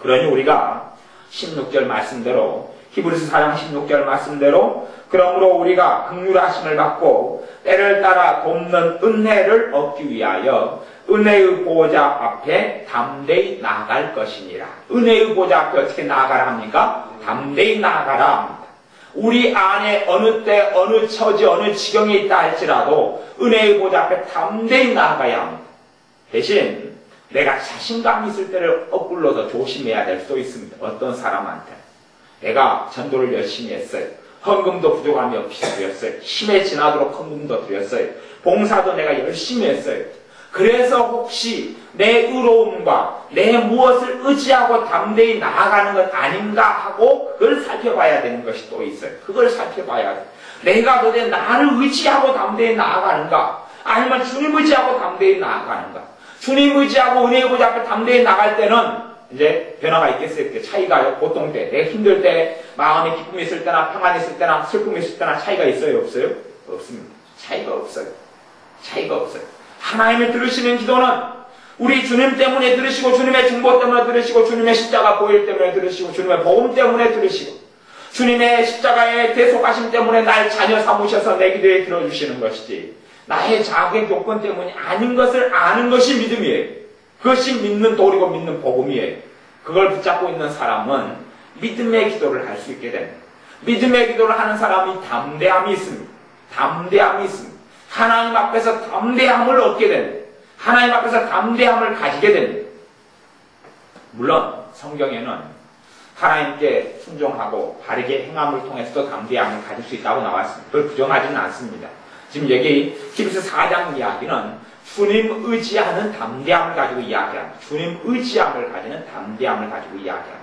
그러니 우리가 16절 말씀대로 히브리서 4장 16절 말씀대로 그러므로 우리가 긍휼하심을 받고 때를 따라 돕는 은혜를 얻기 위하여 은혜의 보좌 앞에 담대히 나아갈 것이니라. 은혜의 보좌 앞에 어떻게 나아가라 합니까? 담대히 나아가라 합니다. 우리 안에 어느 때 어느 처지 어느 지경에 있다 할지라도 은혜의 보좌 앞에 담대히 나아가야 합니다. 대신 내가 자신감 있을 때를 엇불러서 조심해야 될 수도 있습니다. 어떤 사람한테 내가 전도를 열심히 했어요. 헌금도 부족함이 없이 드렸어요. 힘에 지나도록 헌금도 드렸어요. 봉사도 내가 열심히 했어요. 그래서 혹시 내 의로움과 내 무엇을 의지하고 담대히 나아가는 것 아닌가 하고 그걸 살펴봐야 되는 것이 또 있어요. 그걸 살펴봐야 돼요. 내가 도대체 나를 의지하고 담대히 나아가는가 아니면 주님 의지하고 담대히 나아가는가. 주님 의지하고 은혜의 보좌 앞에 담대히 나갈 때는 이제 변화가 있겠어요? 차이가요? 보통 때, 내가 힘들 때, 마음에 기쁨이 있을 때나 평안이 있을 때나 슬픔이 있을 때나 차이가 있어요? 없어요? 없습니다. 차이가 없어요. 차이가 없어요. 하나님이 들으시는 기도는 우리 주님 때문에 들으시고 주님의 중보 때문에 들으시고 주님의 십자가 보혈 때문에 들으시고 주님의 복음 때문에 들으시고 주님의 십자가의 대속하심 때문에 날 자녀 삼으셔서 내 기도에 들어주시는 것이지 나의 자격의 조건 때문이 아닌 것을 아는 것이 믿음이에요. 그것이 믿는 도리고 믿는 복음이에요. 그걸 붙잡고 있는 사람은 믿음의 기도를 할 수 있게 됩니다. 믿음의 기도를 하는 사람이 담대함이 있습니다. 담대함이 있습니다. 하나님 앞에서 담대함을 얻게 됩니다. 하나님 앞에서 담대함을 가지게 됩니다. 물론 성경에는 하나님께 순종하고 바르게 행함을 통해서도 담대함을 가질 수 있다고 나왔습니다. 그걸 부정하지는 않습니다. 지금 여기 히브리서 4장 이야기는 주님 의지하는 담대함을 가지고 이야기합니다. 주님 의지함을 가지는 담대함을 가지고 이야기합니다.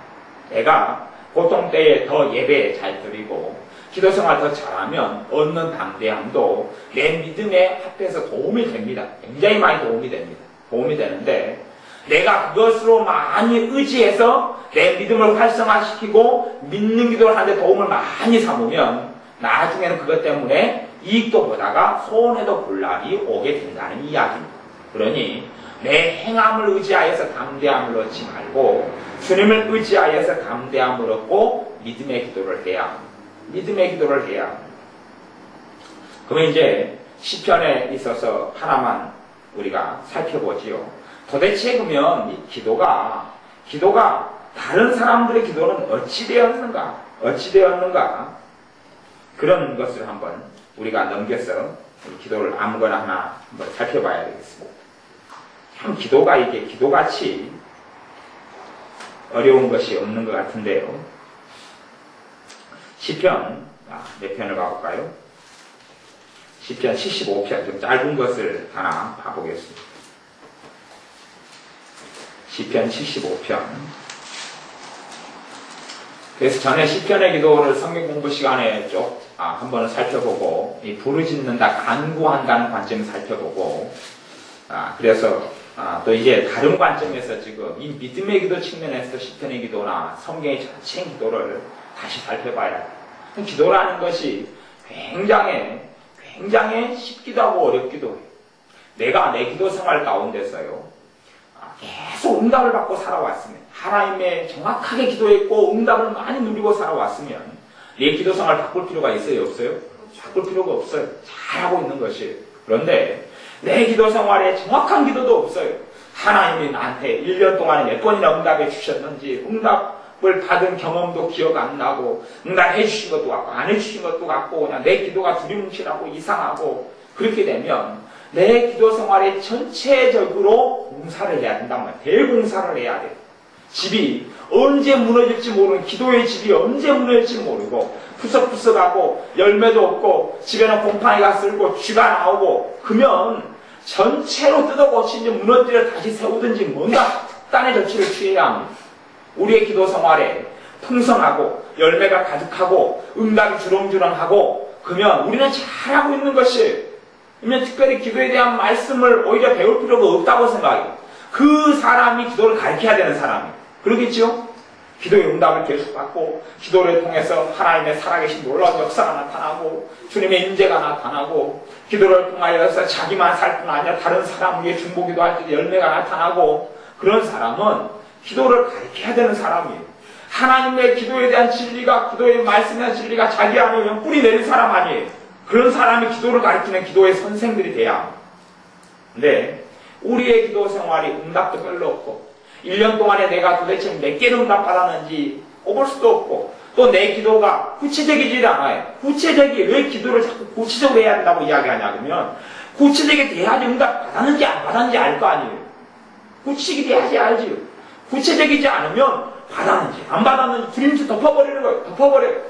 내가 보통 때에 더 예배 잘 드리고 기도 생활 더 잘하면 얻는 담대함도 내 믿음에 합해서 도움이 됩니다. 굉장히 많이 도움이 됩니다. 도움이 되는데 내가 그것으로 많이 의지해서 내 믿음을 활성화시키고 믿는 기도를 하는데 도움을 많이 삼으면 나중에는 그것 때문에 이익도 보다가 손해도 볼 날이 오게 된다는 이야기입니다. 그러니 내 행함을 의지하여서 담대함을 얻지 말고 주님을 의지하여서 담대함을 얻고 믿음의 기도를 해야 합니다. 믿음의 기도를 해야 합니다. 그러면 이제 시편에 있어서 하나만 우리가 살펴보지요. 도대체 그러면 이 기도가 다른 사람들의 기도는 어찌 되었는가 그런 것을 한번 우리가 넘겨서 기도를 아무거나 하나 한번 살펴봐야 되겠습니다. 참 기도가 이게 기도같이 어려운 것이 없는 것 같은데요. 시편 몇 편을 가볼까요? 시편 75편, 좀 짧은 것을 하나 봐보겠습니다. 시편 75편. 그래서 전에 시편의 기도를 성경 공부 시간에 한번 살펴보고, 이 부르짖는다, 간구한다는 관점을 살펴보고, 그래서 또 이제 다른 관점에서 지금 이 믿음의 기도 측면에서 시편의 기도나 성경의 전체 기도를 다시 살펴봐야 합니다. 기도라는 것이 굉장히 쉽기도 하고 어렵기도 해요. 내가 내 기도 생활 가운데서요, 계속 응답을 받고 살아왔으면, 하나님의 정확하게 기도했고 응답을 많이 누리고 살아왔으면 내 기도 생활 바꿀 필요가 있어요, 없어요? 바꿀 필요가 없어요. 잘하고 있는 것이에요. 그런데 내 기도 생활에 정확한 기도도 없어요. 하나님이 나한테 1년 동안에 몇 번이나 응답해 주셨는지, 응답을 받은 경험도 기억 안 나고, 응답해 주신 것도 같고 안 해주신 것도 같고, 그냥 내 기도가 두리뭉실하고 이상하고, 그렇게 되면 내 기도 생활에 전체적으로 공사를 해야 된단 말이에요. 대공사를 해야 돼요. 집이 언제 무너질지 모르는, 기도의 집이 언제 무너질지 모르고 푸석푸석하고 열매도 없고 집에는 곰팡이가 쓸고 쥐가 나오고, 그러면 전체로 뜯어고치든지 무너뜨려 다시 세우든지 뭔가 특단의 조치를 취해야 합니다. 우리의 기도 생활에 풍성하고 열매가 가득하고 응답이 주렁주렁하고, 그러면 우리는 잘하고 있는 것이에요. 그러면 특별히 기도에 대한 말씀을 오히려 배울 필요가 없다고 생각해요. 그 사람이 기도를 가르쳐야 되는 사람이에요. 그러겠죠? 기도의 응답을 계속 받고, 기도를 통해서 하나님의 살아계신 놀라운 역사가 나타나고, 주님의 임재가 나타나고, 기도를 통하여서 자기만 살 뿐 아니라 다른 사람에게 중보기도 할 때 열매가 나타나고, 그런 사람은 기도를 가르쳐야 되는 사람이에요. 하나님의 기도에 대한 진리가, 기도의 말씀에 대한 진리가 자기 안에 그냥 뿌리 내린 사람 아니에요. 그런 사람이 기도를 가르치는 기도의 선생들이 돼야 합니다. 근데 우리의 기도 생활이 응답도 별로 없고, 1년 동안에 내가 도대체 몇 개를 응답받았는지 꼽을 수도 없고, 또 내 기도가 구체적이지 않아요. 왜 기도를 자꾸 구체적으로 해야 된다고 이야기하냐 그러면, 구체적이 돼야지 응답 받았는지 안 받았는지 알 거 아니에요. 구체적이 돼야지 알지요. 구체적이지 않으면 받았는지 안 받았는지 두림치 덮어버리는 거예요. 덮어버려요.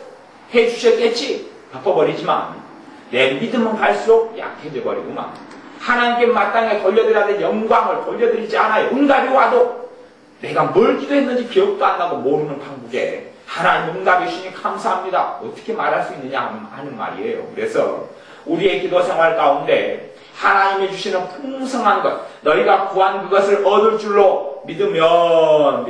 해주셨겠지? 덮어버리지만 내 믿음은 갈수록 약해져 버리구만. 하나님께 마땅히 돌려드려야 될 영광을 돌려드리지 않아요. 응답이 와도 내가 뭘 기도했는지 기억도 안 나고 모르는 판국에 하나님 응답해 주시니 감사합니다. 어떻게 말할 수 있느냐 하는 말이에요. 그래서 우리의 기도 생활 가운데 하나님이 주시는 풍성한 것, 너희가 구한 그것을 얻을 줄로 믿으면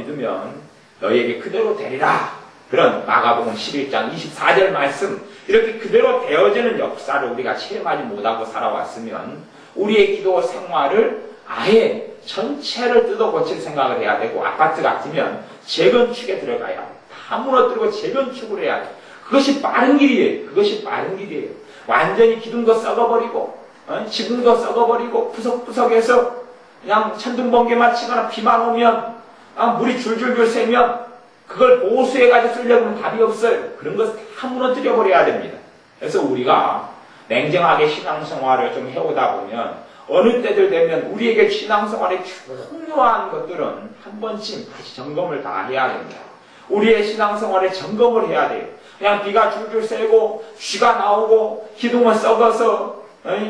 너희에게 그대로 되리라. 그런 마가복음 11장 24절 말씀, 이렇게 그대로 되어지는 역사를 우리가 체험하지 못하고 살아왔으면 우리의 기도 생활을 아예 전체를 뜯어고칠 생각을 해야 되고, 아파트 같으면 재건축에 들어가야 돼. 다 무너뜨리고 재건축을 해야 돼. 그것이 빠른 길이에요. 완전히 기둥 거 썩어버리고, 지붕 거 썩어버리고, 푸석푸석해서 그냥 천둥번개만 치거나 비만 오면 물이 줄줄줄 새면 그걸 보수해가지고 쓰려고 하면 답이 없어요. 그런 것을 다 무너뜨려버려야 됩니다. 그래서 우리가 냉정하게 신앙생활을 좀 해오다 보면 어느 때들 되면 우리에게 신앙생활에 중요한 것들은 한 번쯤 다시 점검을 다 해야 됩니다. 우리의 신앙생활에 점검을 해야 돼요. 그냥 비가 줄줄 새고 쥐가 나오고 기둥은 썩어서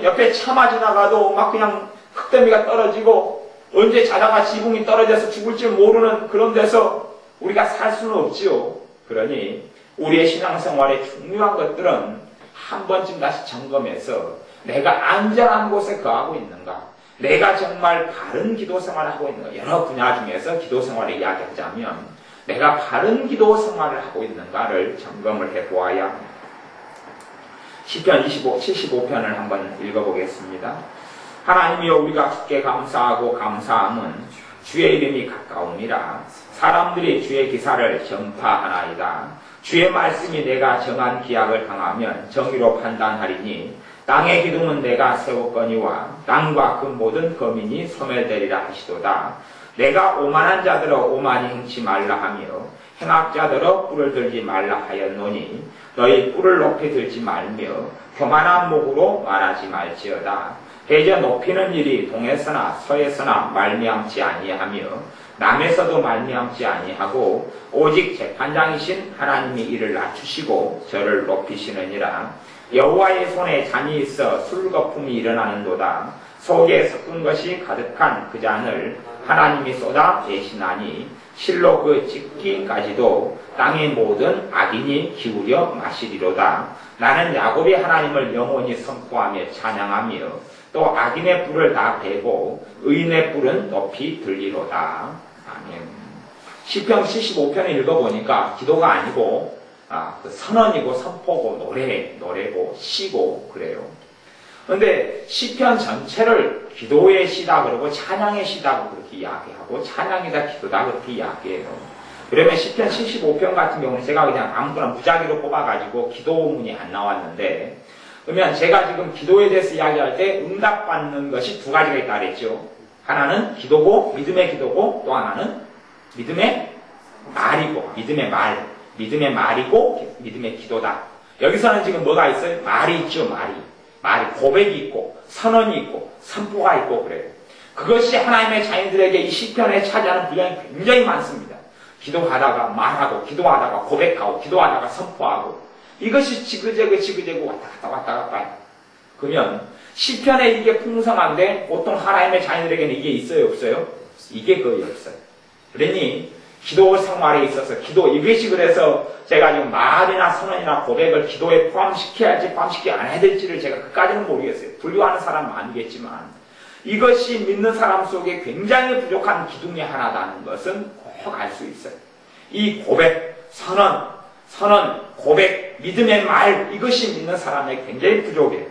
옆에 차마 지나가도 막 그냥 흙더미가 떨어지고 언제 자다가 지붕이 떨어져서 죽을지 모르는 그런 데서 우리가 살 수는 없지요. 그러니 우리의 신앙생활에 중요한 것들은 한 번쯤 다시 점검해서 내가 안전한 곳에 거하고 있는가, 내가 정말 바른 기도생활을 하고 있는가, 여러 분야 중에서 기도생활을 이야기하자면 내가 바른 기도생활을 하고 있는가를 점검을 해보아야 합니다. 시편 75편을 한번 읽어보겠습니다. 하나님이여, 우리가 주께 감사하고 감사함은 주의 이름이 가까움이라. 사람들이 주의 기사를 전파하나이다. 주의 말씀이 내가 정한 기약을 당하면 정의로 판단하리니 땅의 기둥은 내가 세웠거니와 땅과 그 모든 거민이 소멸되리라 하시도다. 내가 오만한 자들아 오만히 행치 말라 하며 행악자들아 뿔을 들지 말라 하였노니 너희 뿔을 높이 들지 말며 교만한 목으로 말하지 말지어다. 대저 높이는 일이 동에서나 서에서나 말미암지 아니하며 남에서도 말미암지 아니하고 오직 재판장이신 하나님이 이를 낮추시고 저를 높이시느니라. 여호와의 손에 잔이 있어 술거품이 일어나는도다. 속에 섞은 것이 가득한 그 잔을 하나님이 쏟아 내시나니 실로 그 찍기까지도 땅의 모든 악인이 기울여 마시리로다. 나는 야곱의 하나님을 영원히 선포하며 찬양하며 또 악인의 뿔을 다 베고 의인의 뿔은 높이 들리로다. 아멘. 시편 75편을 읽어보니까 기도가 아니고 그 선언이고 선포고 노래고 시고 그래요. 그런데 시편 전체를 기도의 시다 그러고 찬양의 시다고 그렇게 이야기하고 찬양이다 기도다 그렇게 이야기해요. 그러면 시편 75편 같은 경우는 제가 그냥 아무거나 무작위로 뽑아가지고 기도문이 안 나왔는데, 그러면 제가 지금 기도에 대해서 이야기할 때 응답받는 것이 두 가지가 있다 그랬죠. 하나는 기도고 믿음의 기도고 또 하나는 믿음의 말이고 믿음의 말이고 믿음의 기도다. 여기서는 지금 뭐가 있어요? 말이 있죠. 말이 고백이 있고 선언이 있고 선포가 있고 그래요. 그것이 하나님의 자녀들에게 이 시편에 차지하는 분량이 굉장히 많습니다. 기도하다가 말하고 기도하다가 고백하고 기도하다가 선포하고 이것이 지그재그 왔다 갔다 그러면 시편에 이게 풍성한데 보통 하나님의 자녀들에게는 이게 있어요 없어요? 이게 거의 없어요. 그러니 기도 생활에 있어서 이것이 그래서 제가 지금 말이나 선언이나 고백을 기도에 포함시켜야지 포함시키지 않아야 될지를 제가 그까지는 모르겠어요. 분류하는 사람은 아니겠지만 이것이 믿는 사람 속에 굉장히 부족한 기둥이 하나다는 것은 꼭 알 수 있어요. 이 고백, 선언, 고백, 믿음의 말 이것이 믿는 사람에게 굉장히 부족해요.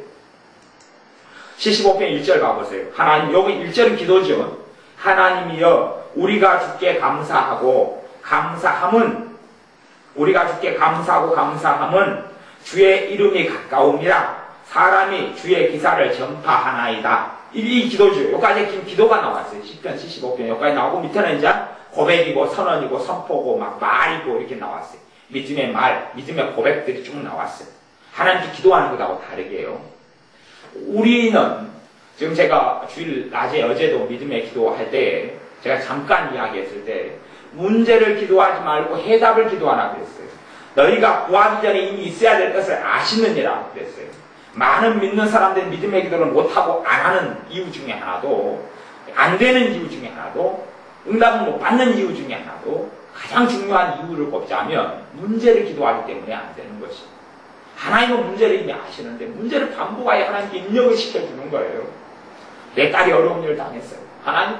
75편 1절 가보세요. 하나님, 여기 1절은 기도죠. 하나님이여 우리가 주께 감사하고 감사함은 주의 이름이 가까움이라 사람이 주의 기사를 전파하나이다. 이 기도죠. 여기까지 지금 기도가 나왔어요. 시편 75편 여기까지 나오고 밑에는 이제 고백이고 선언이고 선포고 막 말이고 이렇게 나왔어요. 믿음의 말, 믿음의 고백들이 쭉 나왔어요. 하나님께 기도하는 것하고 다르게요. 우리는 지금 제가 주일 낮에 어제도 믿음의 기도할 때 제가 잠깐 이야기했을 때 문제를 기도하지 말고 해답을 기도하라 그랬어요. 너희가 구하기 전에 이미 있어야 될 것을 아시느니라 그랬어요. 많은 믿는 사람들이 믿음의 기도를 못하고 안 하는 이유 중에 하나도 안 되는 이유 중에 하나도 응답을 못 받는 이유 중에 하나도 가장 중요한 이유를 꼽자면 문제를 기도하기 때문에 안 되는 것이. 하나님은 문제를 이미 아시는데 문제를 반복하여 하나님께 입력을 시켜주는 거예요. 내 딸이 어려운 일을 당했어요. 하나님,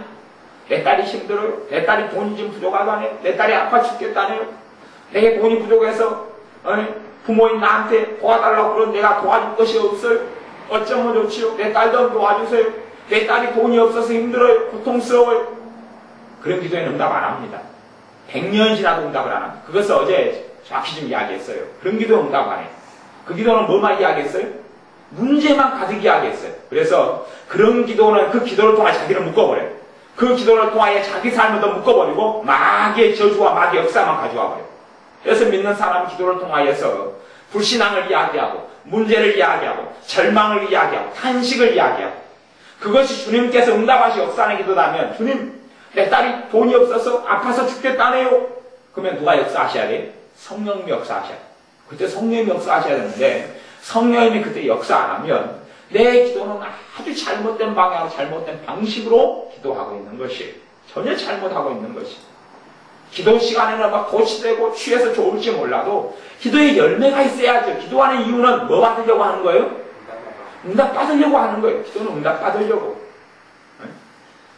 내 딸이 힘들어요. 내 딸이 돈이 좀 부족하다네요. 내 딸이 아파 죽겠다네요. 내게 돈이 부족해서 부모님 나한테 도와달라고 그러면 내가 도와줄 것이 없어요. 어쩌면 좋지요. 내 딸 좀 도와주세요. 내 딸이 돈이 없어서 힘들어요. 고통스러워요. 그런 기도에는 응답 안 합니다. 100년 지나도 응답을 안 합니다. 그것을 어제 정확히 좀 이야기했어요. 그런 기도 응답 안 해요. 그 기도는 뭐만 이야기했어요? 문제만 가득 이야기했어요. 그래서 그런 기도는 그 기도를 통해 자기를 묶어버려요. 그 기도를 통하여 자기 삶을 더 묶어버리고 마귀의 저주와 마귀의 역사만 가져와 버려요. 그래서 믿는 사람 기도를 통하여서 불신앙을 이야기하고 문제를 이야기하고 절망을 이야기하고 탄식을 이야기하고 그것이 주님께서 응답하시 역사하는 기도라면 주님 내 딸이 돈이 없어서 아파서 죽겠다네요. 그러면 누가 역사하셔야 돼요? 성령님이 역사하셔야 돼요. 그때 성령님이 역사하셔야 되는데 성령님이 그때 역사 안 하면 내 기도는 아주 잘못된 방향으로 잘못된 방식으로 기도하고 있는 것이 전혀 잘못하고 있는 것이 기도 시간에는 막 고치되고 취해서 좋을지 몰라도 기도에 열매가 있어야죠. 기도하는 이유는 뭐 받으려고 하는 거예요? 응답 받으려고 하는 거예요. 기도는 응답 받으려고.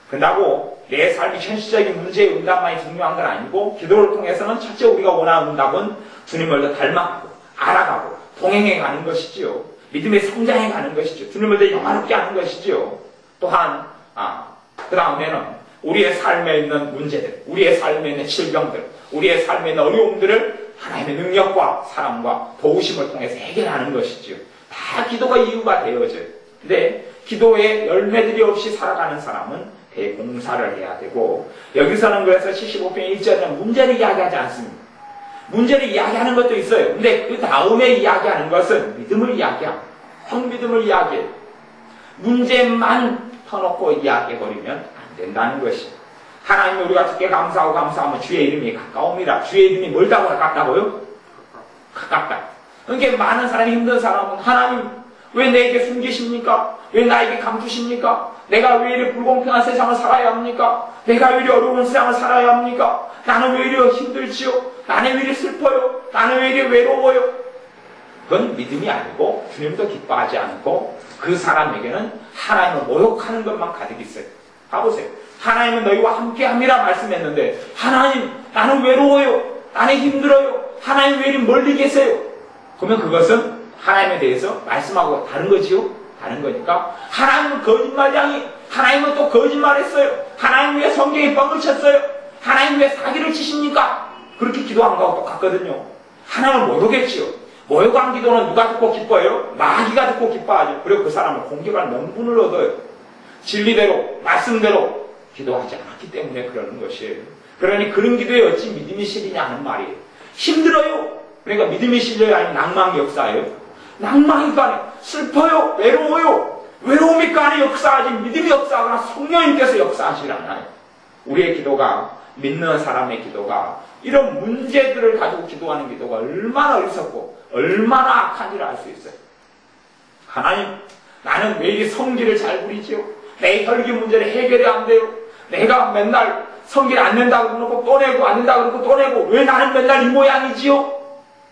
그런다고 내 삶이 현실적인 문제의 응답만이 중요한 건 아니고 기도를 통해서는 첫째 우리가 원하는 응답은 주님을 더 닮아가고 알아가고 동행해 가는 것이지요. 믿음의 성장해 가는 것이죠. 주님을 더 영화롭게 하는 것이지요. 또한 그 다음에는 우리의 삶에 있는 문제들, 우리의 삶에 있는 질병들, 우리의 삶에 있는 어려움들을 하나님의 능력과 사랑과 도우심을 통해서 해결하는 것이지요. 다 기도가 이유가 되어져요. 근데 기도에 열매들이 없이 살아가는 사람은 대공사를 해야 되고 여기서는 그래서 75편 1절에는 문제를 이야기하지 않습니다. 문제를 이야기하는 것도 있어요. 근데 그 다음에 이야기하는 것은 믿음을 이야기하고 확믿음을 이야기해요. 문제만 터놓고 이야기해버리면 안 된다는 것이. 하나님 우리가 주께 감사하고 감사하면 주의 이름이 가까웁니다. 주의 이름이 멀다고 가깝다고요? 가깝다. 그러니까 많은 사람이 힘든 사람은 하나님 왜 내게 숨기십니까? 왜 나에게 감추십니까? 내가 왜 이렇게 불공평한 세상을 살아야 합니까? 내가 왜 이렇게 어려운 세상을 살아야 합니까? 나는 왜 이렇게 힘들지요? 나는 왜 이렇게 슬퍼요? 나는 왜 이렇게 외로워요? 그건 믿음이 아니고 주님도 기뻐하지 않고 그 사람에게는 하나님을 모욕하는 것만 가득 있어요. 봐보세요. 하나님은 너희와 함께함이라 말씀했는데 하나님 나는 외로워요. 나는 힘들어요. 하나님 왜 이리 멀리 계세요? 그러면 그것은 하나님에 대해서 말씀하고 다른 거지요? 다른 거니까 하나님은 거짓말쟁이, 하나님은 또 거짓말했어요. 하나님 왜 성경에 뻥을 쳤어요? 하나님 왜 사기를 치십니까? 그렇게 기도한 거하고 똑같거든요. 하나님을 모욕했지요. 모욕한 기도는 누가 듣고 기뻐해요? 마귀가 듣고 기뻐하죠. 그리고 그 사람은 공격할 명분을 얻어요. 진리대로, 말씀대로 기도하지 않았기 때문에 그러는 것이에요. 그러니 그런 기도에 어찌 믿음이 실리냐 하는 말이에요. 힘들어요. 그러니까 믿음이 실려야 하는 낭망이 역사예요. 낭망이니까 아니에요. 슬퍼요. 외로워요. 외로우니까 아니에요. 역사하지. 믿음이 역사하거나 성령님께서 역사하시질 않아요. 우리의 기도가, 믿는 사람의 기도가 이런 문제들을 가지고 기도하는 기도가 얼마나 어리석고 얼마나 악한지를 알 수 있어요. 하나님, 나는 왜 이리 성질을 잘 부리지요? 내 혈기 문제를 해결이 안 돼요. 내가 맨날 성질 안 낸다고 그러고 또 내고 안 된다고 그러고 또 내고 왜 나는 맨날 이 모양이지요?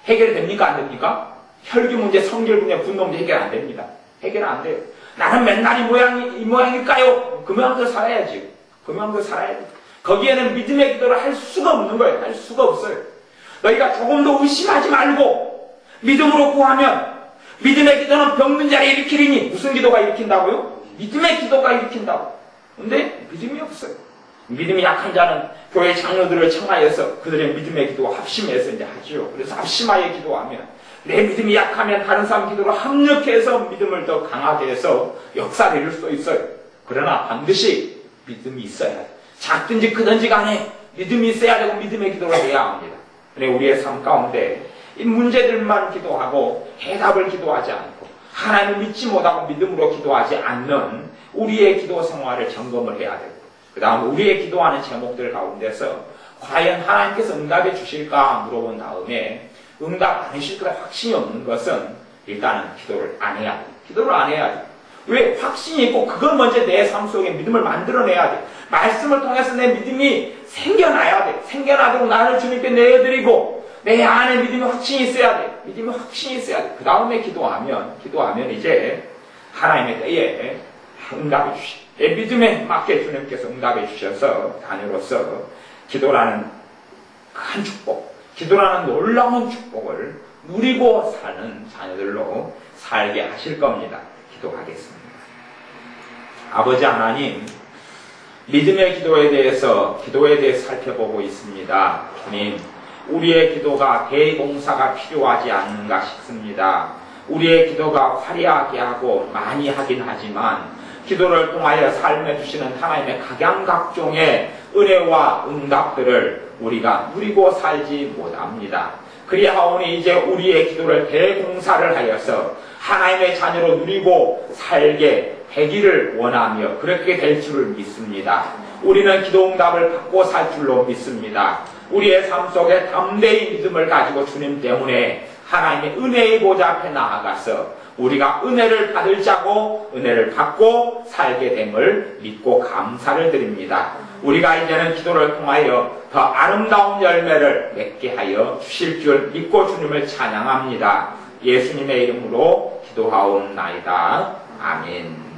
해결이 됩니까? 안 됩니까? 혈기 문제, 성질 문제, 분노 문제 해결 안 됩니다. 해결 안 돼요. 나는 맨날 이 모양일까요? 그 모양대로 살아야지요. 그 모양대로 살아야지. 거기에는 믿음의 기도를 할 수가 없는 거예요. 할 수가 없어요. 너희가 조금도 의심하지 말고 믿음으로 구하면 믿음의 기도는 병든 자를 일으키리니 무슨 기도가 일으킨다고요? 믿음의 기도가 일으킨다고. 근데 믿음이 없어요. 믿음이 약한 자는 교회 장로들을 청하여서 그들의 믿음의 기도와 합심해서 이제 하죠. 그래서 합심하여 기도하면 내 믿음이 약하면 다른 사람 기도를 합력해서 믿음을 더 강하게 해서 역사를 이룰 수 있어요. 그러나 반드시 믿음이 있어야 해요. 작든지 크든지 간에 믿음이 있어야 되고 믿음의 기도를 해야 합니다. 그런데 우리의 삶 가운데 이 문제들만 기도하고 해답을 기도하지 않고 하나님을 믿지 못하고 믿음으로 기도하지 않는 우리의 기도 생활을 점검을 해야 되고 그 다음 우리의 기도하는 제목들 가운데서 과연 하나님께서 응답해 주실까 물어본 다음에 응답 안 해주실 거라 확신이 없는 것은 일단은 기도를 안 해야 돼. 기도를 안 해야 돼. 왜? 확신이 있고 그걸 먼저 내 삶 속에 믿음을 만들어내야 돼. 말씀을 통해서 내 믿음이 생겨나야 돼. 생겨나도록 나를 주님께 내어드리고 내 안에 믿음이 확신이 있어야 돼. 믿음이 확신이 있어야 돼. 그 다음에 기도하면 이제 하나님의 때에 응답해 주시. 내 믿음에 맞게 주님께서 응답해 주셔서 자녀로서 기도라는 큰 축복, 기도라는 놀라운 축복을 누리고 사는 자녀들로 살게 하실 겁니다. 기도하겠습니다. 아버지 하나님, 믿음의 기도에 대해서 살펴보고 있습니다. 주님, 우리의 기도가 대봉사가 필요하지 않는가 싶습니다. 우리의 기도가 화려하게 하고 많이 하긴 하지만 기도를 통하여 삶에 주시는 하나님의 각양각종의 은혜와 응답들을 우리가 누리고 살지 못합니다. 그리하오니 이제 우리의 기도를 대봉사를 하여서 하나님의 자녀로 누리고 살게 되기를 원하며 그렇게 될 줄을 믿습니다. 우리는 기도 응답을 받고 살 줄로 믿습니다. 우리의 삶 속에 담대히 믿음을 가지고 주님 때문에 하나님의 은혜의 보좌 앞에 나아가서 우리가 은혜를 받을 자고 은혜를 받고 살게 됨을 믿고 감사를 드립니다. 우리가 이제는 기도를 통하여 더 아름다운 열매를 맺게 하여 주실 줄 믿고 주님을 찬양합니다. 예수님의 이름으로 기도하옵나이다. 아멘.